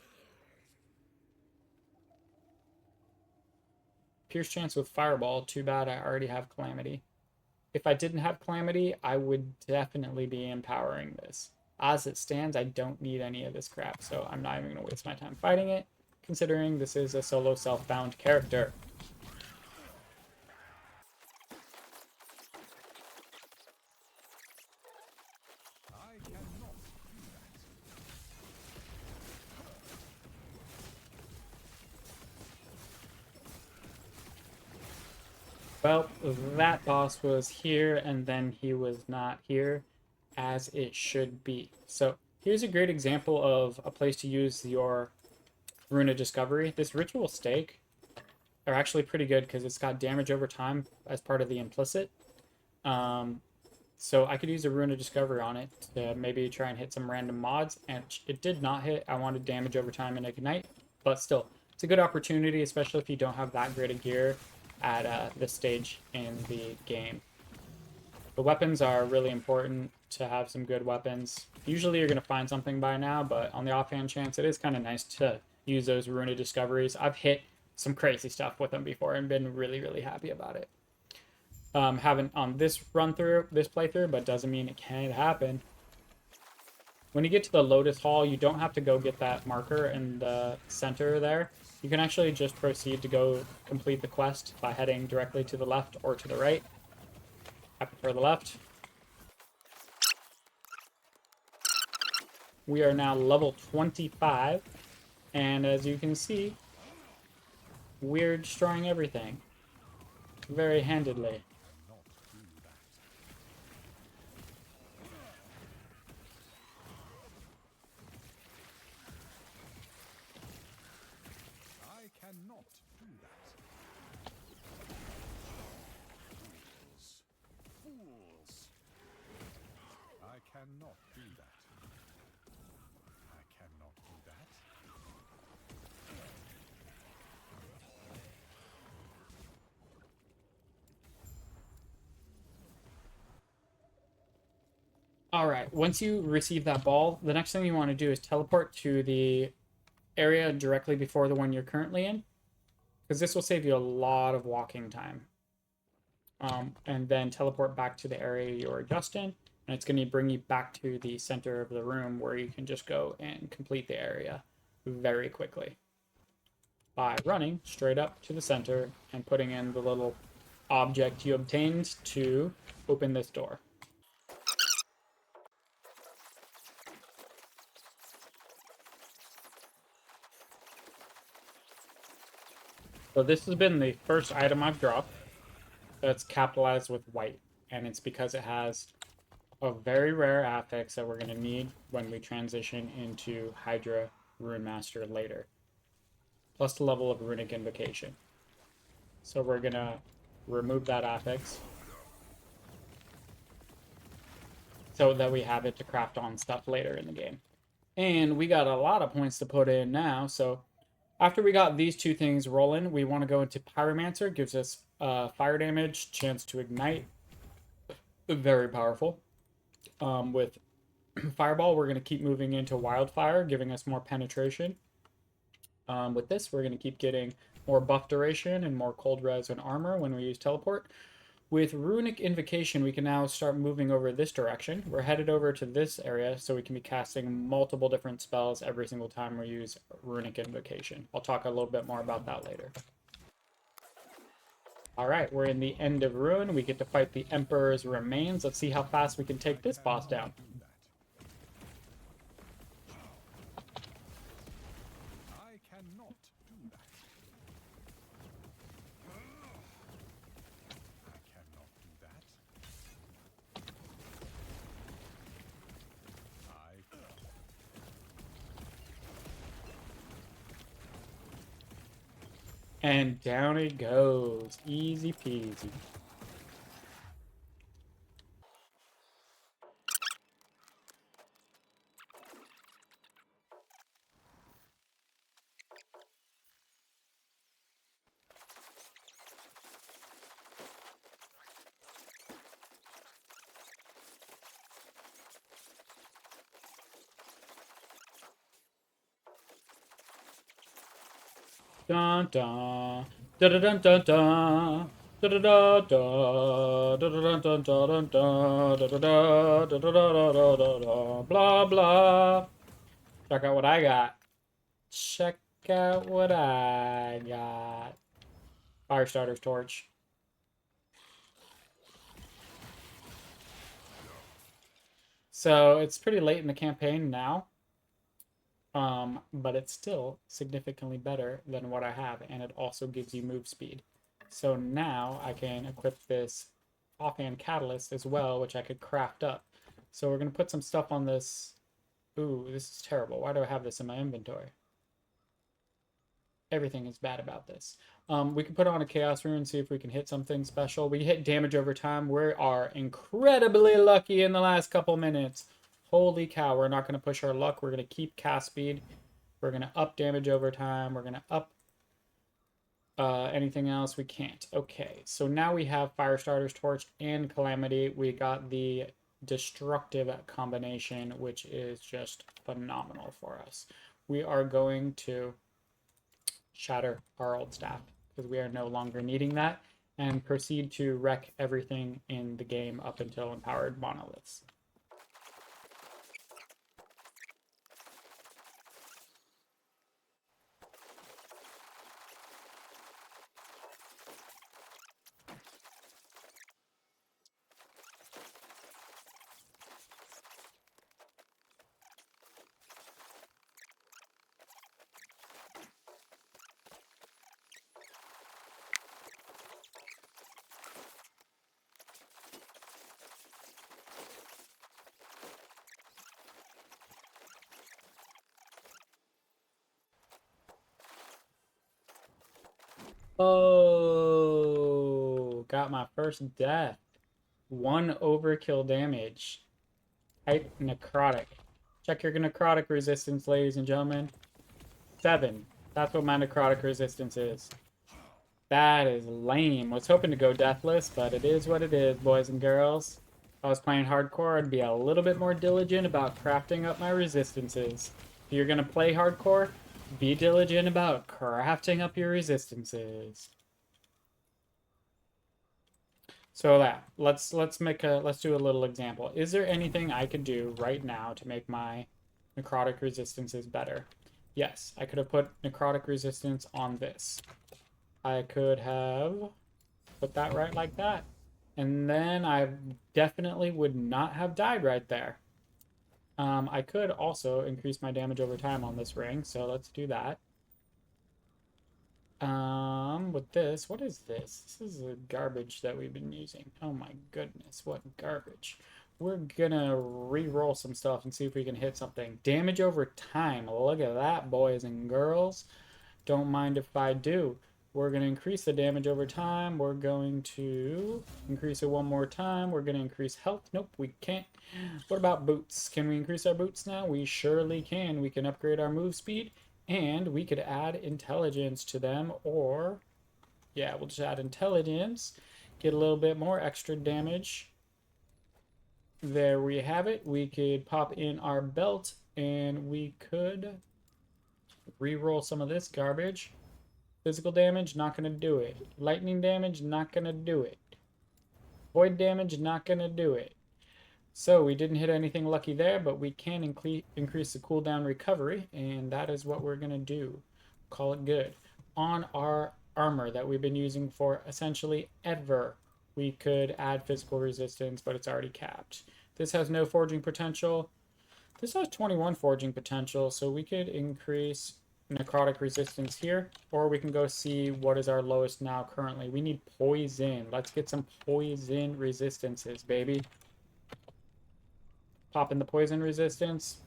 Pierce chance with fireball. Too bad I already have Calamity. If I didn't have Calamity, I would definitely be empowering this. As it stands, I don't need any of this crap, so I'm not even going to waste my time fighting it, considering this is a solo self-bound character. Well, that boss was here, and then he was not here, as it should be. So here's a great example of a place to use your Rune of Discovery. This Ritual Stake are actually pretty good because it's got damage over time as part of the implicit. So I could use a Rune of Discovery on it to maybe try and hit some random mods, and it did not hit. I wanted damage over time and Ignite, but still, it's a good opportunity, especially if you don't have that great of gear at this stage in the game. The weapons are really important to have some good weapons. Usually you're going to find something by now, but on the offhand chance, it is kind of nice to use those Rune of Discoveries. I've hit some crazy stuff with them before and been really, really happy about it. Haven't on this run through, this playthrough, but doesn't mean it can't happen. When you get to the Lotus Hall, you don't have to go get that marker in the center there. You can actually just proceed to go complete the quest by heading directly to the left or to the right. I prefer the left. We are now level 25, and as you can see, we're destroying everything very handedly. I cannot do that. Fools. I cannot do that. I cannot do that. All right, once you receive that ball, the next thing you want to do is teleport to the area directly before the one you're currently in, because this will save you a lot of walking time. And then teleport back to the area you're just in, and it's going to bring you back to the center of the room where you can just go and complete the area very quickly by running straight up to the center and putting in the little object you obtained to open this door. So this has been the first item I've dropped that's capitalized with white, and it's because it has a very rare affix that we're going to need when we transition into Hydra Runemaster later, plus the level of Runic Invocation. So we're going to remove that affix so that we have it to craft on stuff later in the game. And we got a lot of points to put in now, so after we got these two things rolling, we want to go into Pyromancer. Gives us fire damage, chance to ignite. Very powerful. With Fireball, we're going to keep moving into Wildfire, giving us more penetration. With this, we're going to keep getting more buff duration and more cold res and armor when we use Teleport. With Runic Invocation, we can now start moving over this direction. We're headed over to this area, so we can be casting multiple different spells every single time we use Runic Invocation. I'll talk a little bit more about that later. Alright, we're in the end of Rune. We get to fight the Emperor's Remains. Let's see how fast we can take this boss down. I cannot do that. I cannot do that. And down it goes. Easy peasy. Dun dun. Da da dun dun dun. Da da da da. Da da dun dun dun dun dun. Da da da. Da da da da da da. Blah blah. Check out what I got. Check out what I got. Firestarter's torch. So it's pretty late in the campaign now. But it's still significantly better than what I have, and it also gives you move speed. So now I can equip this offhand catalyst as well, which I could craft up. So we're going to put some stuff on this. Ooh, this is terrible. Why do I have this in my inventory? Everything is bad about this. We can put on a Chaos Rune and see if we can hit something special. We hit damage over time. We are incredibly lucky in the last couple minutes. Holy cow, we're not going to push our luck. We're going to keep cast speed. We're going to up damage over time. We're going to up anything else. We can't. Okay, so now we have Firestarter's Torch and Calamity. We got the destructive combination, which is just phenomenal for us. We are going to shatter our old staff because we are no longer needing that, and proceed to wreck everything in the game up until empowered monoliths. Oh, got my first death. 1 overkill damage. Type necrotic. Check your necrotic resistance, ladies and gentlemen. 7. That's what my necrotic resistance is. That is lame. Was hoping to go deathless, but it is what it is, boys and girls. If I was playing hardcore, I'd be a little bit more diligent about crafting up my resistances. If you're gonna play hardcore, be diligent about crafting up your resistances. So let's do a little example. Is there anything I could do right now to make my necrotic resistances better? Yes, I could have put necrotic resistance on this. I could have put that right like that. And then I definitely would not have died right there. I could also increase my damage over time on this ring, so let's do that. With this, what is this? This is the garbage that we've been using. Oh my goodness, what garbage. We're gonna re-roll some stuff and see if we can hit something. Damage over time. Look at that, boys and girls. Don't mind if I do. We're going to increase the damage over time. We're going to increase it one more time. We're going to increase health. Nope, we can't. What about boots? Can we increase our boots now? We surely can. We can upgrade our move speed, and we could add intelligence to them, or, yeah, we'll just add intelligence. Get a little bit more extra damage. There we have it. We could pop in our belt, and we could re-roll some of this garbage. Physical damage, not going to do it. Lightning damage, not going to do it. Void damage, not going to do it. So we didn't hit anything lucky there, but we can increase the cooldown recovery, and that is what we're going to do. Call it good. On our armor that we've been using for essentially ever, we could add physical resistance, but it's already capped. This has no forging potential. This has 21 forging potential, so we could increase necrotic resistance here, or we can go see what is our lowest now currently. We need poison. Let's get some poison resistances, baby. Pop in the poison resistance.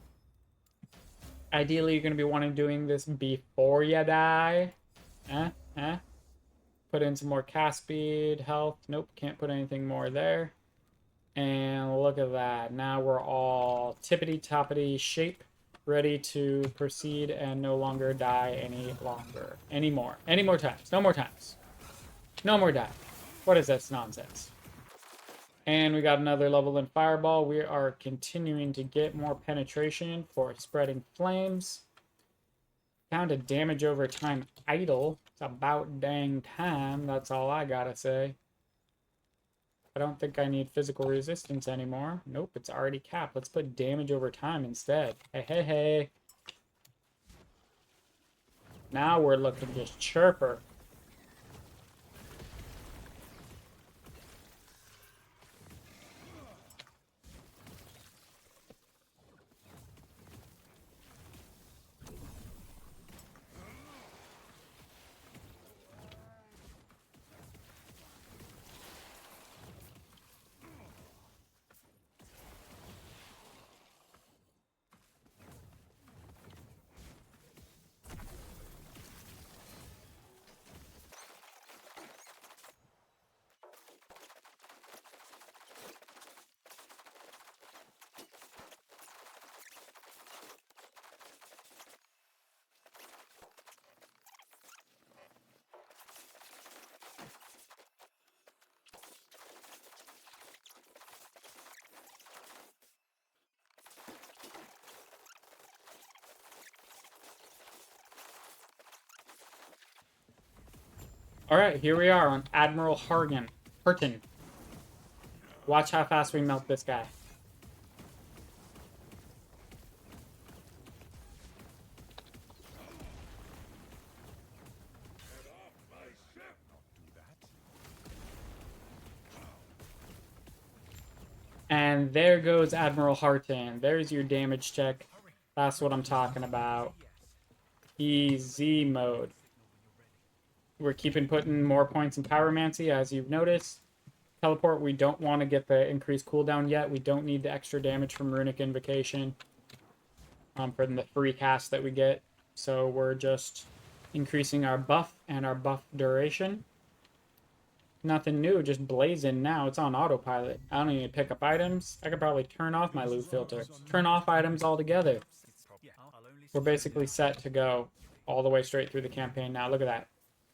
Ideally, you're going to be wanting doing this before you die. Put in some more cast speed, health. Nope, can't put anything more there. And look at that. Now we're all tippity-toppity shape, ready to proceed and no longer die any more times. No more times. No more die. What is this nonsense? And we got another level in Fireball. We are continuing to get more penetration for spreading flames. Found a damage over time idle. It's about dang time. That's all I gotta say. I don't think I need physical resistance anymore. Nope, it's already capped. Let's put damage over time instead. Hey. Now we're looking just chirper. All right, here we are on Admiral Hurton. Watch how fast we melt this guy. And there goes Admiral Harton. There's your damage check. That's what I'm talking about. Easy mode. We're keeping putting more points in Pyromancy, as you've noticed. Teleport, we don't want to get the increased cooldown yet. We don't need the extra damage from Runic Invocation for the free cast that we get. So we're just increasing our buff and our buff duration. Nothing new, just blazing now. It's on autopilot. I don't even pick up items. I could probably turn off my loot filter. Turn off items altogether. We're basically set to go all the way straight through the campaign now. Look at that.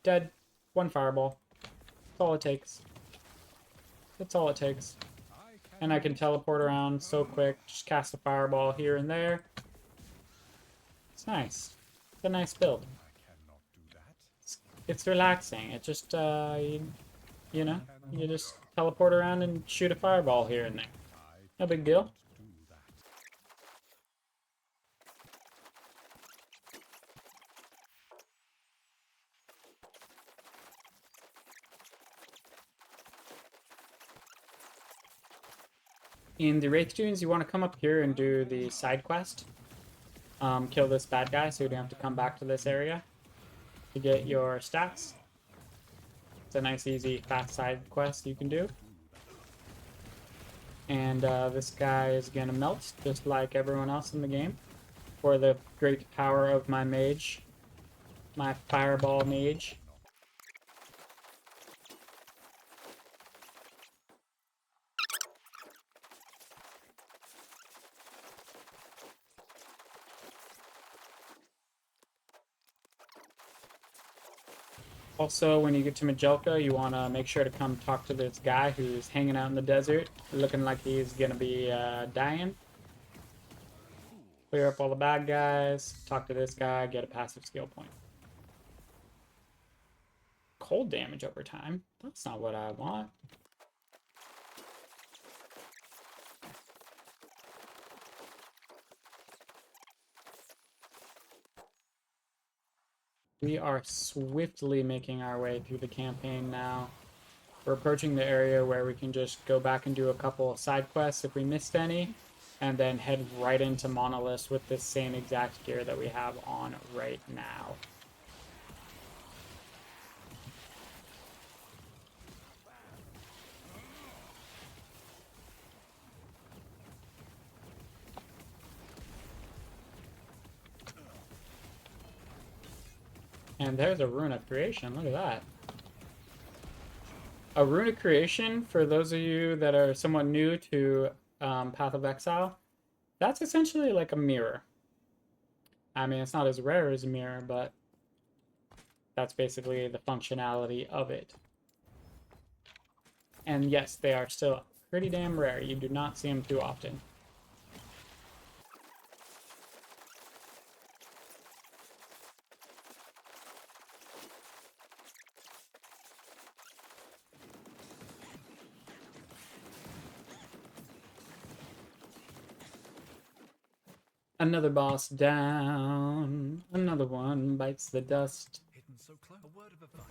Dead. One fireball. That's all it takes. That's all it takes. And I can teleport around so quick. Just cast a fireball here and there. It's nice. It's a nice build. It's relaxing. It just, you know, you just teleport around and shoot a fireball here and there. No big deal. In the Wraith Dunes, you want to come up here and do the side quest. Kill this bad guy so you don't have to come back to this area to get your stats. It's a nice, easy, fast side quest you can do. And this guy is going to melt, just like everyone else in the game, for the great power of my mage, my fireball mage. Also, when you get to Majelka, you want to make sure to come talk to this guy who's hanging out in the desert, looking like he's going to be dying. Clear up all the bad guys, talk to this guy, get a passive skill point. Cold damage over time? That's not what I want. We are swiftly making our way through the campaign now. We're approaching the area where we can just go back and do a couple of side quests if we missed any, and then head right into Monolith with the same exact gear that we have on right now. And there's a Rune of Creation. Look at that. A Rune of Creation, for those of you that are somewhat new to Path of Exile, that's essentially like a mirror. I mean, it's not as rare as a mirror, but that's basically the functionality of it. And yes, they are still pretty damn rare. You do not see them too often. Another boss down. Another one bites the dust.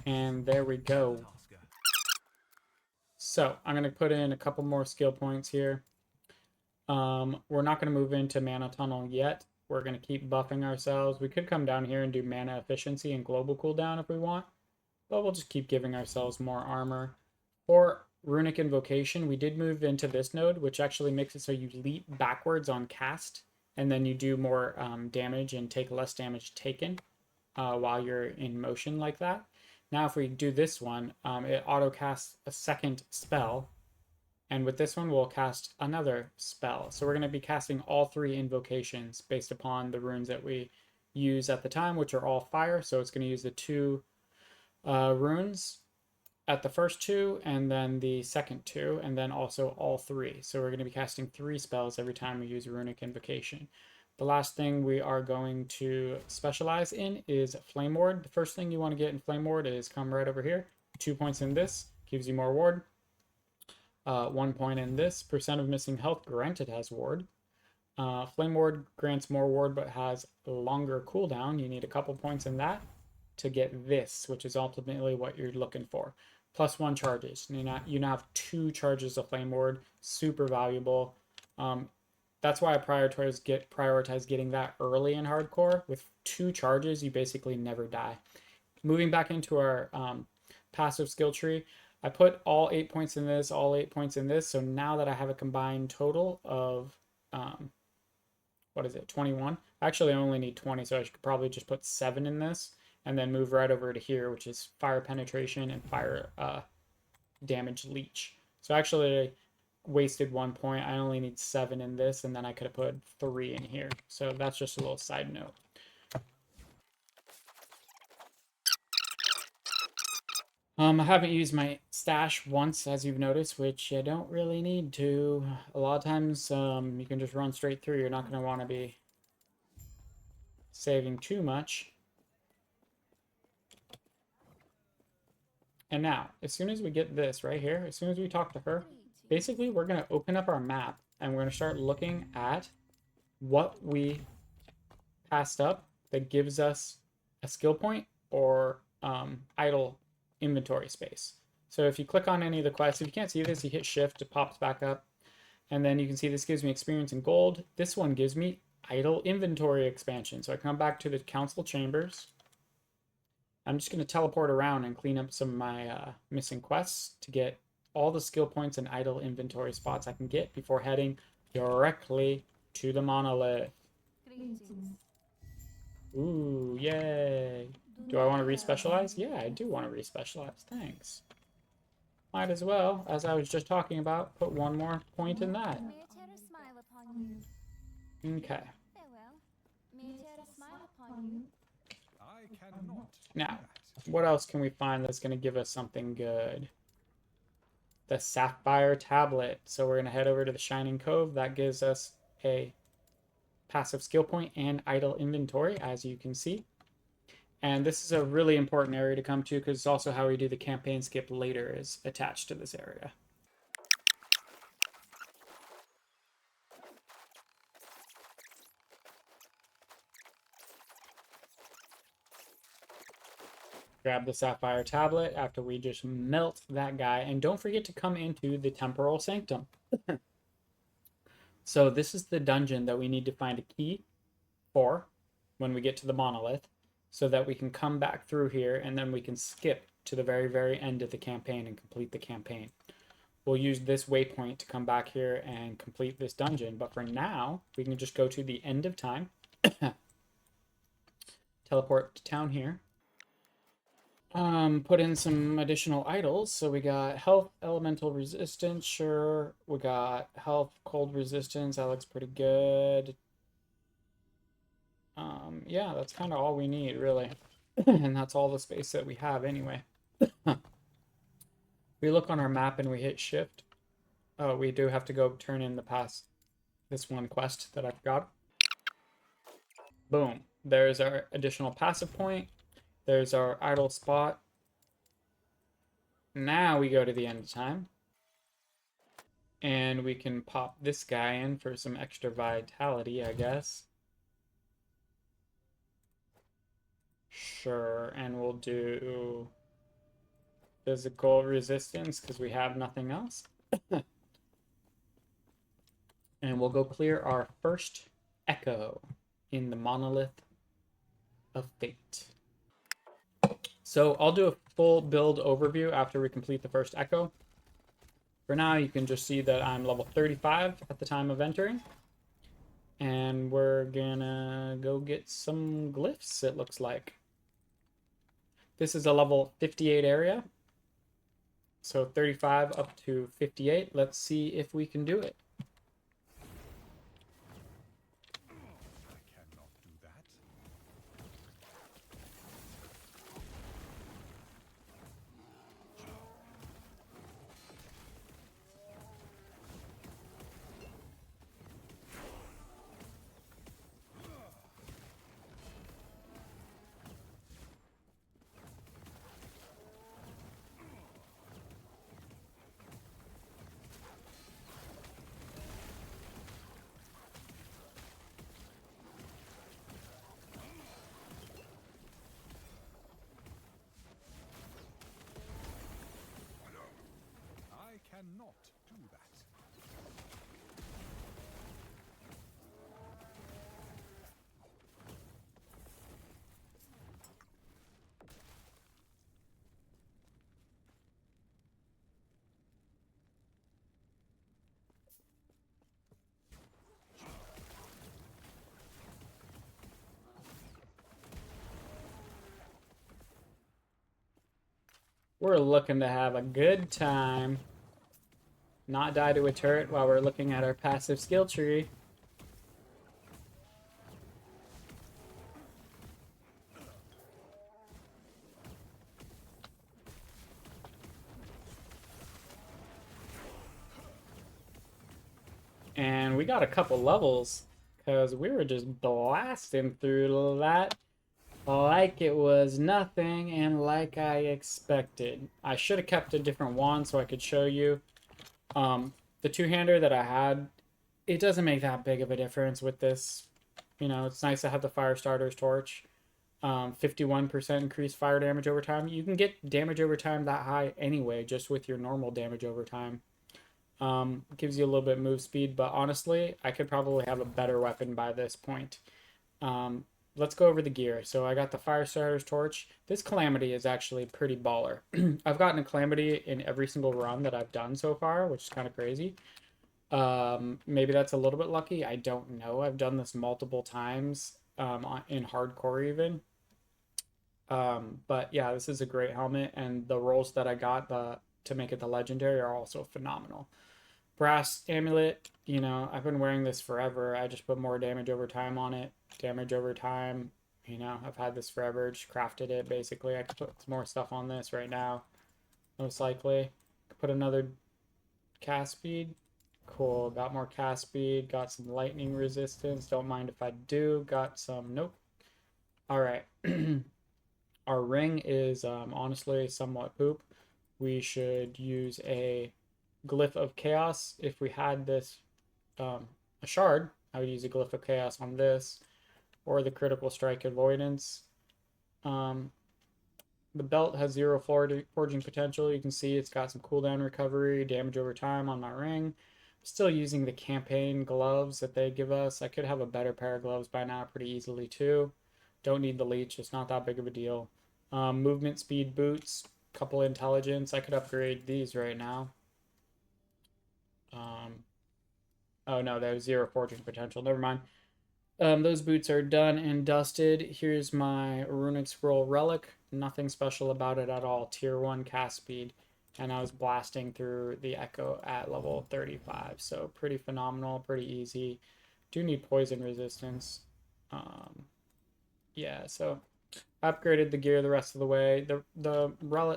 And there we go. So I'm going to put in a couple more skill points here. We're not going to move into Mana Tunnel yet. We're going to keep buffing ourselves. We could come down here and do Mana Efficiency and Global Cooldown if we want. But we'll just keep giving ourselves more armor. For Runic Invocation, we did move into this node, which actually makes it so you leap backwards on cast. And then you do more damage and take less damage taken while you're in motion like that. Now if we do this one, it auto casts a second spell. And with this one, we'll cast another spell. So we're going to be casting all three invocations based upon the runes that we use at the time, which are all fire. So it's going to use the two runes at the first two, and then the second two, and then also all three. So we're going to be casting 3 spells every time we use Runic Invocation. The last thing we are going to specialize in is Flame Ward. The first thing you want to get in Flame Ward is come right over here. 2 points in this, gives you more ward. 1 point in this. Percent of missing health granted has ward. Flame Ward grants more ward but has longer cooldown. You need a couple points in that to get this, which is ultimately what you're looking for. +1 charges. You now have 2 charges of Flame Ward. Super valuable. That's why I prioritize getting that early in hardcore. With 2 charges, you basically never die. Moving back into our passive skill tree, I put all 8 points in this, all 8 points in this. So now that I have a combined total of, 21? Actually, I only need 20, so I should probably just put 7 in this and then move right over to here, which is fire penetration and fire damage leech. So actually wasted 1 point. I only need 7 in this, and then I could have put 3 in here. So that's just a little side note. I haven't used my stash once, as you've noticed, which you don't really need to. A lot of times you can just run straight through. You're not going to want to be saving too much. And now, as soon as we get this right here, as soon as we talk to her, basically we're going to open up our map and we're going to start looking at what we passed up that gives us a skill point or idle inventory space. So if you click on any of the quests, if you can't see this, you hit shift, it pops back up. And then you can see this gives me experience in gold. This one gives me idle inventory expansion. So I come back to the council chambers. I'm just going to teleport around and clean up some of my missing quests to get all the skill points and idle inventory spots I can get before heading directly to the monolith. Ooh, yay. Do I want to re-specialize? Yeah, I do want to re-specialize. Thanks. Might as well, as I was just talking about, put 1 more point in that. Okay. Now, what else can we find that's going to give us something good? The Sapphire Tablet. So we're going to head over to the Shining Cove. That gives us a passive skill point and idle inventory, as you can see. And this is a really important area to come to because it's also how we do the campaign skip later is attached to this area. Grab the Sapphire Tablet after we just melt that guy. And don't forget to come into the Temporal Sanctum. So this is the dungeon that we need to find a key for when we get to the monolith so that we can come back through here and then we can skip to the very, very end of the campaign and complete the campaign. We'll use this waypoint to come back here and complete this dungeon. But for now, we can just go to the end of time. Teleport to town here. Put in some additional idols. So we got health, elemental resistance, sure. We got health, cold resistance. That looks pretty good. Yeah, that's kind of all we need, really. And that's all the space that we have anyway. We look on our map and we hit shift. Oh, we do have to go turn in this one quest that I forgot. Boom. There's our additional passive point. There's our idle spot. Now we go to the end of time. And we can pop this guy in for some extra vitality, I guess. Sure, and we'll do physical resistance because we have nothing else. And we'll go clear our first echo in the Monolith of Fate. So I'll do a full build overview after we complete the first echo. For now, you can just see that I'm level 35 at the time of entering. And we're gonna go get some glyphs, it looks like. This is a level 58 area. So 35 up to 58. Let's see if we can do it. cannot do that. We're looking to have a good time. Not die to a turret while we're looking at our passive skill tree. And we got a couple levels because we were just blasting through that like it was nothing and like I expected. I should have kept a different wand so I could show you. The two-hander that I had, it doesn't make that big of a difference with this. You know, it's nice to have the fire starter's torch. 51% increased fire damage over time. You can get damage over time that high anyway, just with your normal damage over time. Gives you a little bit move speed, but honestly, I could probably have a better weapon by this point. Let's go over the gear. So I got the fire starter's torch. This calamity is actually pretty baller. I've gotten a calamity in every single run that I've done so far, which is kind of crazy. Maybe that's a little bit lucky. I don't know. I've done this multiple times in hardcore even. But yeah, this is a great helmet, and the rolls that I got to make it the legendary are also phenomenal. Brass amulet, you know, I've been wearing this forever. I just put more damage over time on it. Damage over time, you know, I've had this forever. Just crafted it basically. I could put some more stuff on this right now, most likely. Could put another cast speed. Cool, got more cast speed. Got some lightning resistance. Don't mind if I do. Got some, nope. All right. Our ring is honestly somewhat poop. We should use a glyph of chaos. If we had this a shard, I would use a glyph of chaos on this, or the critical strike avoidance. The belt has 0 forging potential. You can see it's got some cooldown recovery, damage over time on my ring. I'm still using the campaign gloves that they give us. I could have a better pair of gloves by now pretty easily too. Don't need the leech, it's not that big of a deal. Movement speed boots, couple intelligence. I could upgrade these right now. Oh no, they have 0 forging potential. Never mind. Those boots are done and dusted. Here's my runic scroll relic. Nothing special about it at all. Tier 1 cast speed. And I was blasting through the echo at level 35. So pretty phenomenal, pretty easy. Do need poison resistance. Yeah, so upgraded the gear the rest of the way. The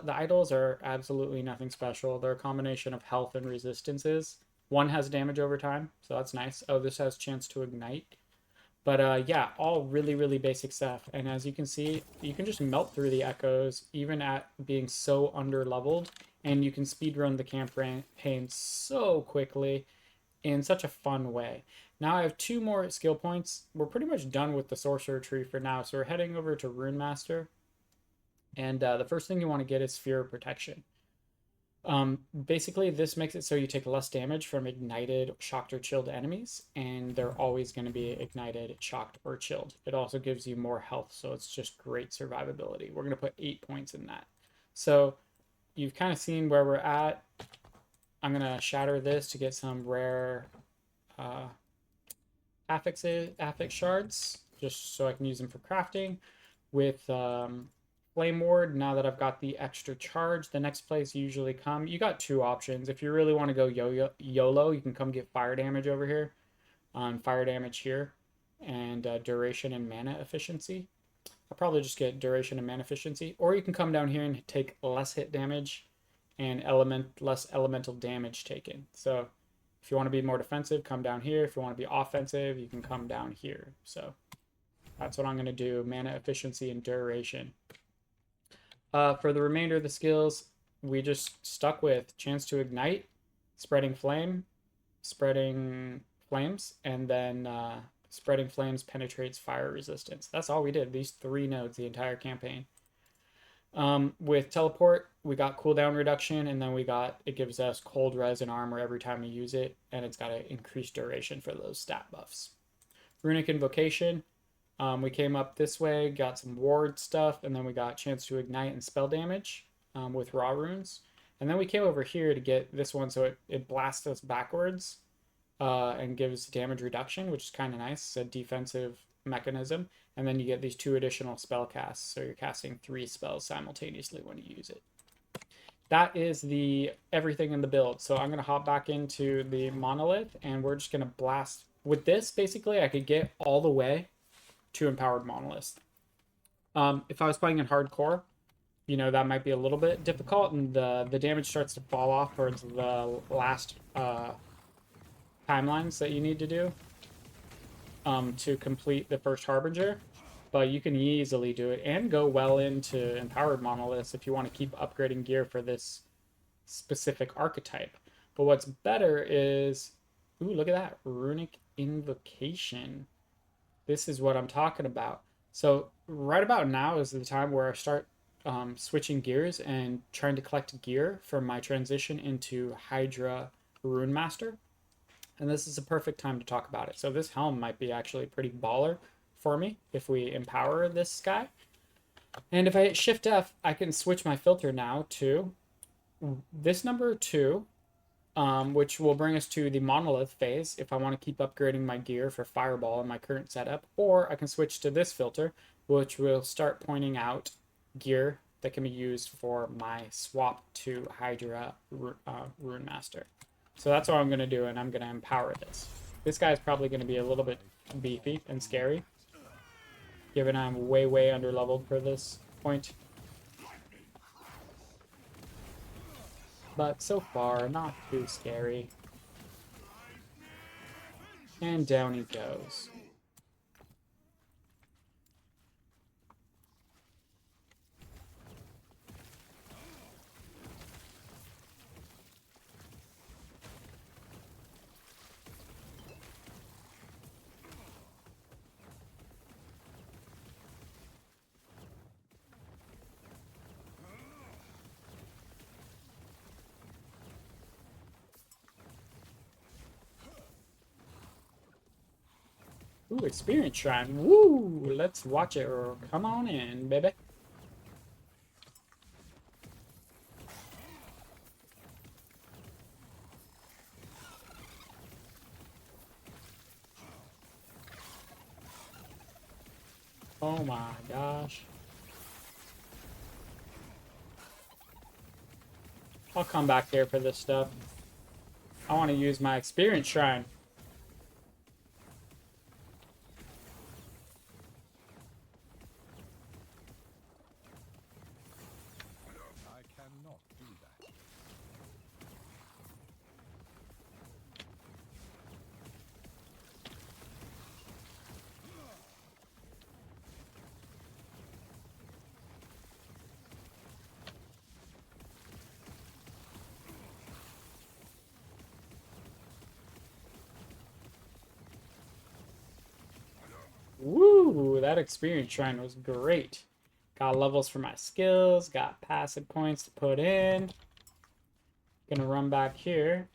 idols are absolutely nothing special. They're a combination of health and resistances. One has damage over time, so that's nice. Oh, this has chance to ignite. But yeah, all really, really basic stuff. And as you can see, you can just melt through the echoes, even at being so under-leveled. And you can speedrun the campaign so quickly in such a fun way. Now I have 2 more skill points. We're pretty much done with the sorcerer tree for now. So we're heading over to Runemaster. And the first thing you want to get is Sphere of Protection. Basically, this makes it so you take less damage from ignited, shocked, or chilled enemies, and they're always going to be ignited, shocked, or chilled. It also gives you more health, so it's just great survivability. We're going to put 8 points in that. So you've kind of seen where we're at. I'm going to shatter this to get some rare affix shards, just so I can use them for crafting. With Flame Ward, now that I've got the extra charge, the next place you usually come, you got 2 options. If you really want to go YOLO, you can come get fire damage over here, on fire damage here, and duration and mana efficiency. I'll probably just get duration and mana efficiency, or you can come down here and take less hit damage and less elemental damage taken. So if you want to be more defensive, come down here. If you want to be offensive, you can come down here. So that's what I'm going to do, mana efficiency and duration. For the remainder of the skills, we just stuck with chance to ignite, spreading flame, spreading flames, and then spreading flames penetrates fire resistance. That's all we did, these 3 nodes the entire campaign. With teleport, we got cooldown reduction, and then it gives us cold res and armor every time we use it, and it's got an increased duration for those stat buffs. Runic Invocation, we came up this way, got some ward stuff, and then we got chance to ignite and spell damage with raw runes. And then we came over here to get this one, so it blasts us backwards and gives damage reduction, which is kind of nice. It's a defensive mechanism. And then you get these 2 additional spell casts, so you're casting 3 spells simultaneously when you use it. That is the everything in the build. So I'm going to hop back into the monolith, and we're just going to blast. With this, basically, I could get all the way to empowered monolith. If I was playing in hardcore, you know, that might be a little bit difficult, and the damage starts to fall off towards the last timelines that you need to do to complete the first Harbinger. But you can easily do it and go well into empowered monoliths if you want to keep upgrading gear for this specific archetype. But what's better is, ooh, look at that, Runic Invocation. This is what I'm talking about. So right about now is the time where I start switching gears and trying to collect gear for my transition into Hydra Runemaster. And this is a perfect time to talk about it. So this helm might be actually pretty baller for me if we empower this guy. And if I hit Shift F, I can switch my filter now to this number 2, which will bring us to the monolith phase if I want to keep upgrading my gear for Fireball in my current setup. Or I can switch to this filter, which will start pointing out gear that can be used for my swap to Hydra Runemaster. So that's what I'm going to do, and I'm going to empower this. This guy is probably going to be a little bit beefy and scary, given I'm way, way underleveled for this point. But so far, not too scary. And down he goes. Ooh, experience shrine. Woo! Let's watch it. Come on in, baby. Oh my gosh. I'll come back here for this stuff. I want to use my experience shrine. I cannot do that. Woo! That experience shrine was great. Got levels for my skills, got passive points to put in. Gonna run back here.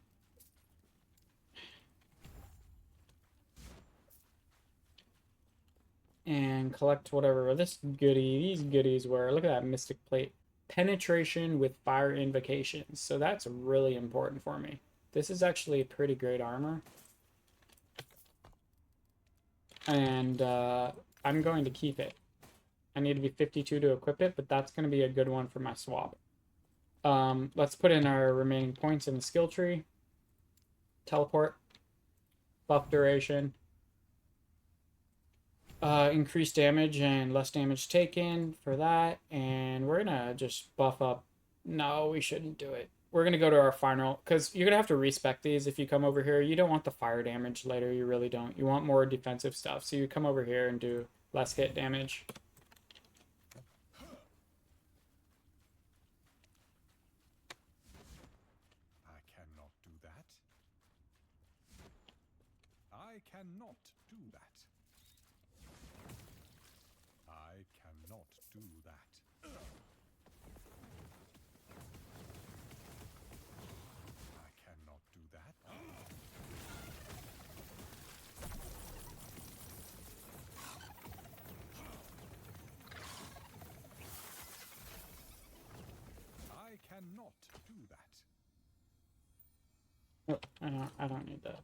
And collect whatever these goodies were. Look at that mystic plate. Penetration with fire invocations. So that's really important for me. This is actually pretty great armor. And I'm going to keep it. I need to be 52 to equip it, but that's going to be a good one for my swap. Let's put in our remaining points in the skill tree. Teleport. Buff duration. Increased damage and less damage taken for that. And we're going to just buff up. No, we shouldn't do it. We're going to go to our final, because you're going to have to respec these if you come over here. You don't want the fire damage later. You really don't. You want more defensive stuff. So you come over here and do less hit damage. I cannot do that. I cannot do that. I cannot do that. cannot do that. Oh, I don't need that.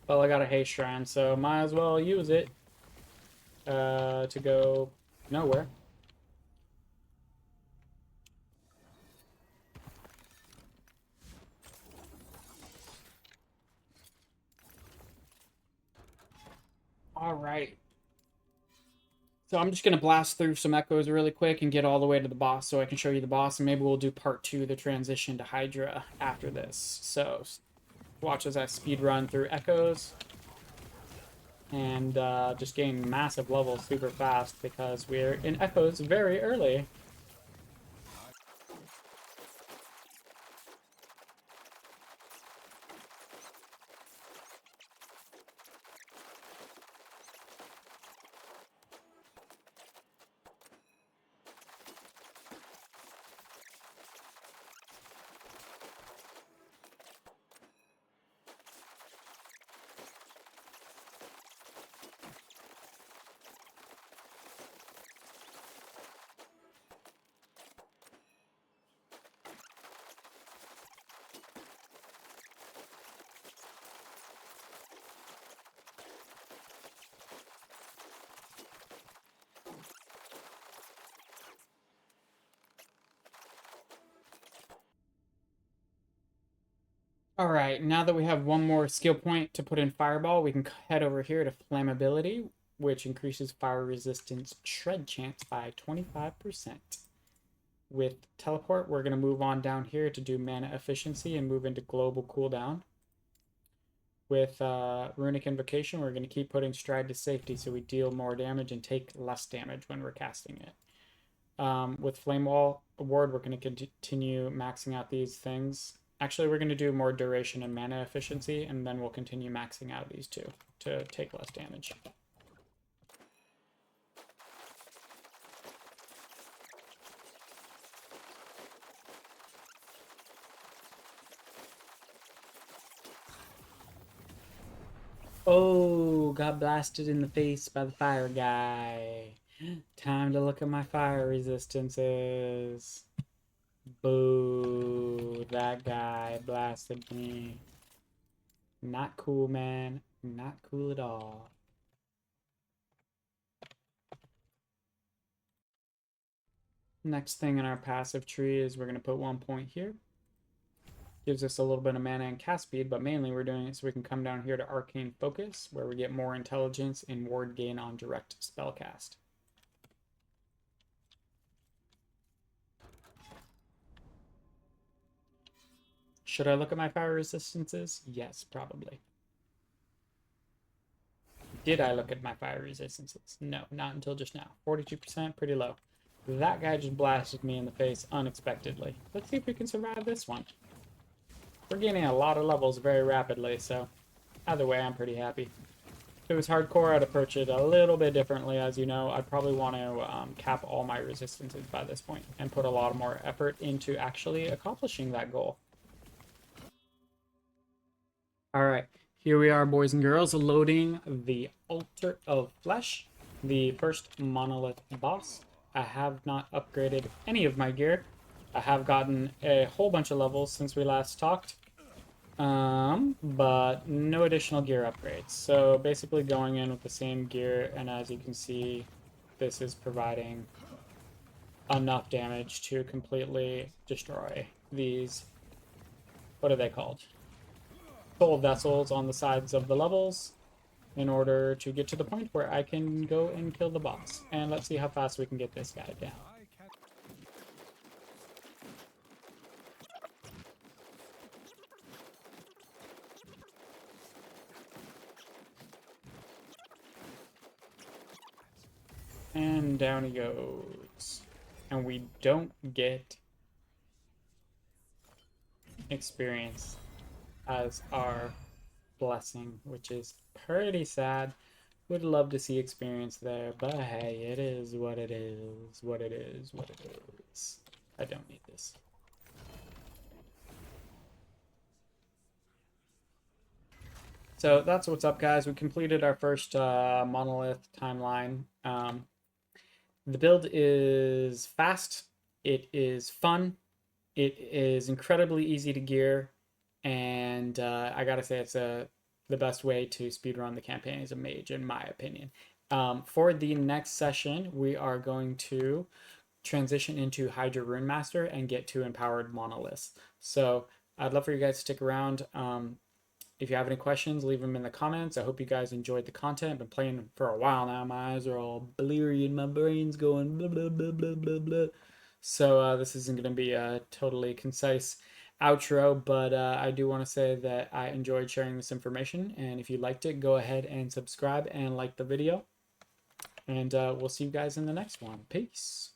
Well, I got a haste shrine, so might as well use it to go nowhere. All right. So I'm just going to blast through some echoes really quick and get all the way to the boss so I can show you the boss, and maybe we'll do part 2, the transition to Hydra, after this. So watch as I speed run through echoes and just gain massive levels super fast because we're in echoes very early. All right, now that we have one more skill point to put in Fireball, we can head over here to Flammability, which increases fire resistance shred chance by 25%. With Teleport, we're going to move on down here to do Mana Efficiency and move into Global Cooldown. With Runic Invocation, we're going to keep putting Stride to Safety so we deal more damage and take less damage when we're casting it. With Flame Wall Award, we're going to continue maxing out these things. Actually, we're going to do more duration and mana efficiency, and then we'll continue maxing out these two to take less damage. Oh, got blasted in the face by the fire guy. Time to look at my fire resistances. Boo, that guy blasted me. Not cool, man. Not cool at all. Next thing in our passive tree is we're going to put 1 point here. Gives us a little bit of mana and cast speed, but mainly we're doing it so we can come down here to Arcane Focus, where we get more intelligence and ward gain on direct spellcast. Should I look at my fire resistances? Yes, probably. Did I look at my fire resistances? No, not until just now. 42%, pretty low. That guy just blasted me in the face unexpectedly. Let's see if we can survive this one. We're gaining a lot of levels very rapidly, so either way, I'm pretty happy. If it was hardcore, I'd approach it a little bit differently. As you know, I'd probably want to cap all my resistances by this point and put a lot more effort into actually accomplishing that goal. All right, here we are, boys and girls, loading the Altar of Flesh, the first monolith boss. I have not upgraded any of my gear. I have gotten a whole bunch of levels since we last talked, but no additional gear upgrades. So basically going in with the same gear, and as you can see, this is providing enough damage to completely destroy these, what are they called? Soul vessels on the sides of the levels in order to get to the point where I can go and kill the boss. And let's see how fast we can get this guy down. And down he goes. And we don't get experience as our blessing, which is pretty sad. Would love to see experience there, but hey, it is what it is, what it is, what it is. I don't need this. So that's what's up, guys. We completed our first monolith timeline. The build is fast. It is fun. It is incredibly easy to gear, and I gotta say, it's the best way to speedrun the campaign as a mage, in my opinion. For the next session, we are going to transition into Hydra Runemaster and get to empowered monoliths. So I'd love for you guys to stick around. If you have any questions, leave them in the comments. I hope you guys enjoyed the content. I've been playing for a while now. My eyes are all bleary and my brain's going blah, blah, blah, blah, blah, blah. So this isn't going to be a totally concise outro, but I do want to say that I enjoyed sharing this information. And if you liked it, go ahead and subscribe and like the video. And we'll see you guys in the next one. Peace.